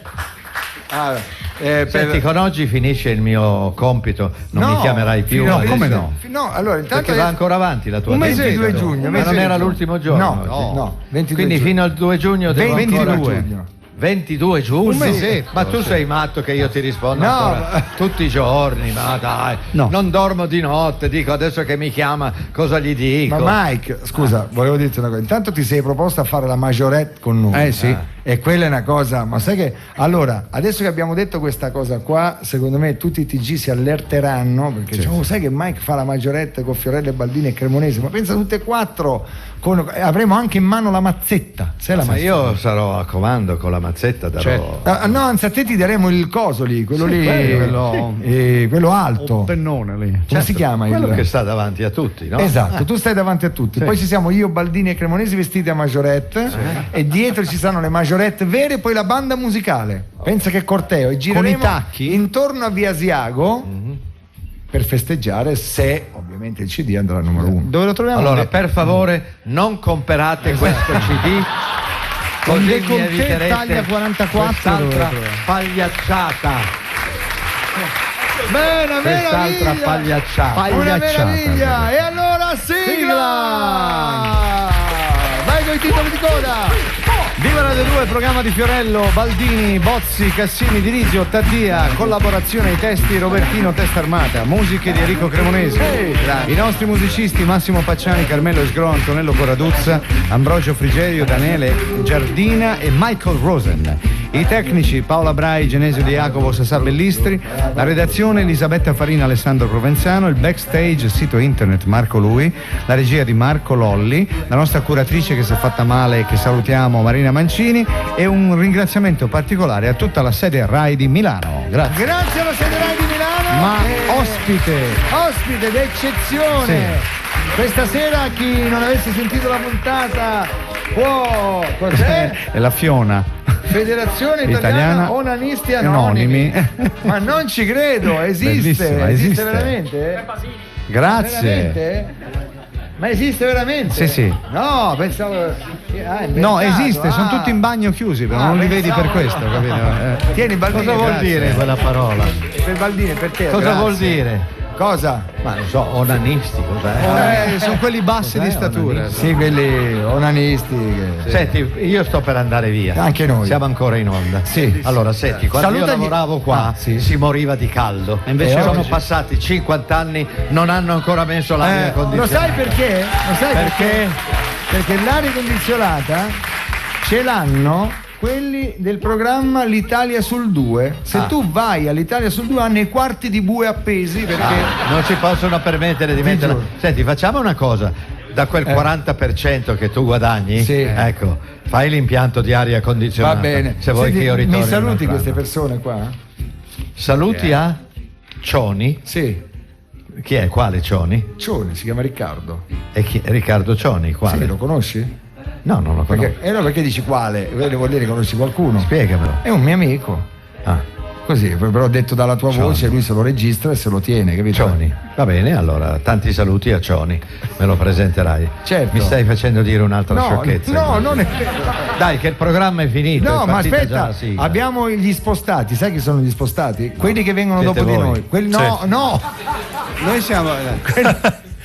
Senti, con oggi finisce il mio compito, non mi chiamerai più. No, adesso. come no? No, allora intanto Perché va ancora avanti la tua un vita. 22 giugno. Ma non era l'ultimo giorno? No, 22 Quindi giugno. fino al 2 giugno devo 22 ancora... giugno. 22 giugno? Un mesetto. Ma tu sei matto che io ti rispondo No, ancora tutti i giorni, ma dai, No. non dormo di notte, dico adesso che mi chiama cosa gli dico? Ma Mike, scusa, volevo dirti una cosa. Intanto ti sei proposto a fare la majorette con noi. Sì. E quella è una cosa, ma sai che allora, adesso che abbiamo detto questa cosa qua, secondo me tutti i TG si allerteranno perché diciamo, sai che Mike fa la majorette con Fiorello, Baldini e Cremonesi, ma pensa tutte e quattro avremo anche in mano la mazzetta. Sai la Ma mazzetta? io sarò a comando con la mazzetta, darò... No, anzi, a te ti daremo il coso lì, quello lì, quello alto. Un pennone lì. Come si chiama? Quello che sta davanti a tutti, no? Esatto, tu stai davanti a tutti. Sì. Poi ci siamo io, Baldini e Cremonesi vestiti a majorette e dietro ci saranno le majorette vere e poi la banda musicale. Pensa che corteo e gireremo Con i tacchi? intorno a Via Asiago per festeggiare, se ovviamente il CD andrà al numero 1. Dove lo troviamo? Allora, per favore, non comprate questo CD. Con Così mi decolleté eviterete taglia 44 quest'altra pagliacciata. Bene, Quest'altra pagliacciata. Una meraviglia! E allora sigla! Vai con i titoli di coda! Viva Radio 2, programma di Fiorello, Baldini, Bozzi, Cassini, Dirisio, Tattia, collaborazione ai testi Robertino Testa Armata, musiche di Enrico Cremonesi. I nostri musicisti Massimo Pacciani, Carmelo Esgro, Antonello Coraduzza, Ambrogio Frigerio, Daniele Giardina e Michael Rosen. I tecnici Paola Brai, Genesio Di Jacopo, Sasà Bellistri, la redazione Elisabetta Farina, Alessandro Provenzano, il backstage, il sito internet Marco Lui, la regia di Marco Lolli, la nostra curatrice che si è fatta male, che salutiamo, Marina Mancini, e un ringraziamento particolare a tutta la sede Rai di Milano. Grazie. Grazie alla sede Rai di Milano. Ma ospite d'eccezione. Sì. Questa sera chi non avesse sentito la puntata può... Cos'è? È la Fiona. Federazione Italiana Onanisti Anonimi. Ma non ci credo, esiste. Bellissima, esiste. Veramente? Grazie. Veramente? Ma esiste veramente? Sì. No, pensavo... No, esiste, sono tutti in bagno chiusi, però non li vedi per questo, capito? Tieni Baldini. Cosa vuol grazie. dire quella parola? Per Baldini, per te. Cosa grazie. vuol dire? Cosa? Ma non so, onanisti, cos'è? Sono quelli bassi di statura. Sì, quelli onanisti. Senti, io sto per andare via. Anche noi. Siamo ancora in onda. Sì. Allora, senti, quando io Salutagli- lavoravo qua si moriva di caldo. E invece sono oggi- passati 50 anni, non hanno ancora messo l'aria Lo condizionata. sai perché? Lo sai Perché? Perché l'aria condizionata ce l'hanno quelli del programma L'Italia sul 2. Se tu vai all'Italia sul 2 hanno i quarti di bue appesi perché non si possono permettere di mettere. Senti, facciamo una cosa. Da quel 40% che tu guadagni, ecco, fai l'impianto di aria condizionata. va bene. Se vuoi Senti, che io ritorni. mi saluti un altro queste anno. persone qua? Saluti a Cioni? Sì. Chi è? Quale Cioni? Cioni, si chiama Riccardo. E chi? Riccardo Cioni, quale? Sì, lo conosci? No, non lo conosco. Perché dici quale? Vuol dire che conosci qualcuno? Spiegamelo. È un mio amico. Così, però detto dalla tua voce, lui se lo registra e se lo tiene, capito? Cioni. Va bene, allora, tanti saluti a Cioni. Me lo presenterai. Certo. Mi stai facendo dire un'altra sciocchezza. No, non è Dai, che il programma è finito. No, è ma partita già aspetta, la sigla. abbiamo gli spostati, sai chi sono gli spostati? Quelli che vengono Siete dopo di voi. noi. Quelli, no. Noi siamo.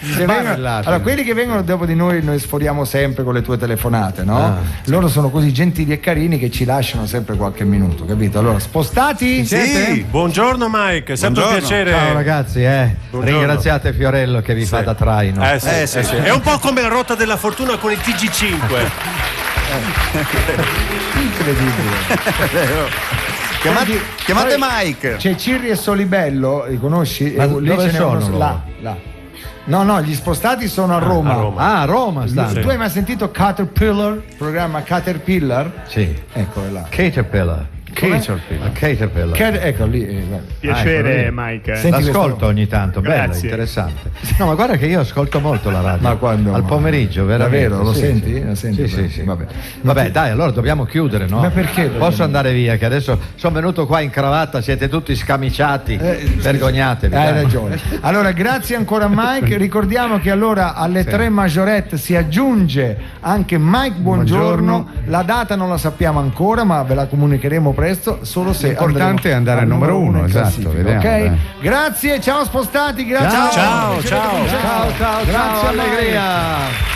Allora, quelli che vengono dopo di noi sforiamo sempre con le tue telefonate, no? Loro sono così gentili e carini che ci lasciano sempre qualche minuto, capito? Allora, spostati? Siete? Buongiorno Mike, è sempre un piacere. Ciao ragazzi, Buongiorno. Ringraziate Fiorello che vi fa da traino. Sì. È un po' come la rotta della fortuna con il TG5. Incredibile. Chiamate Mike. C'è Cirri e Solibello, li conosci? Ma Lì dove ce n'è sono uno- loro? là. No, gli spostati sono a Roma. Ah, a Roma stanno. Tu hai mai sentito Caterpillar? Programma Caterpillar? Sì. Eccolo là. Caterpillar. Caterpillar. Ecco lì. Piacere, Mike. L'ascolto ogni tanto, bello, Grazie. interessante. No, ma guarda che io ascolto molto la radio. Ma quando? Al pomeriggio, veramente. Davvero? Lo Sì, senti? sì. Lo senti? Sì. Vabbè. Vabbè, dai, allora dobbiamo chiudere, no? Ma perché? Posso andare via, che adesso sono venuto qua in cravatta, siete tutti scamiciati. Vergognatevi. Hai dai. ragione. Allora, grazie ancora Mike. Ricordiamo che allora alle 3 Majorette si aggiunge anche Mike Buongiorno. La data non la sappiamo ancora, ma ve la comunicheremo presto. Solo se l'importante è andare al numero 1, esatto. Vediamo, ok? dai. Grazie, ciao spostati, grazie. Ciao, ciao, ciao, ciao, Grazie, allegria.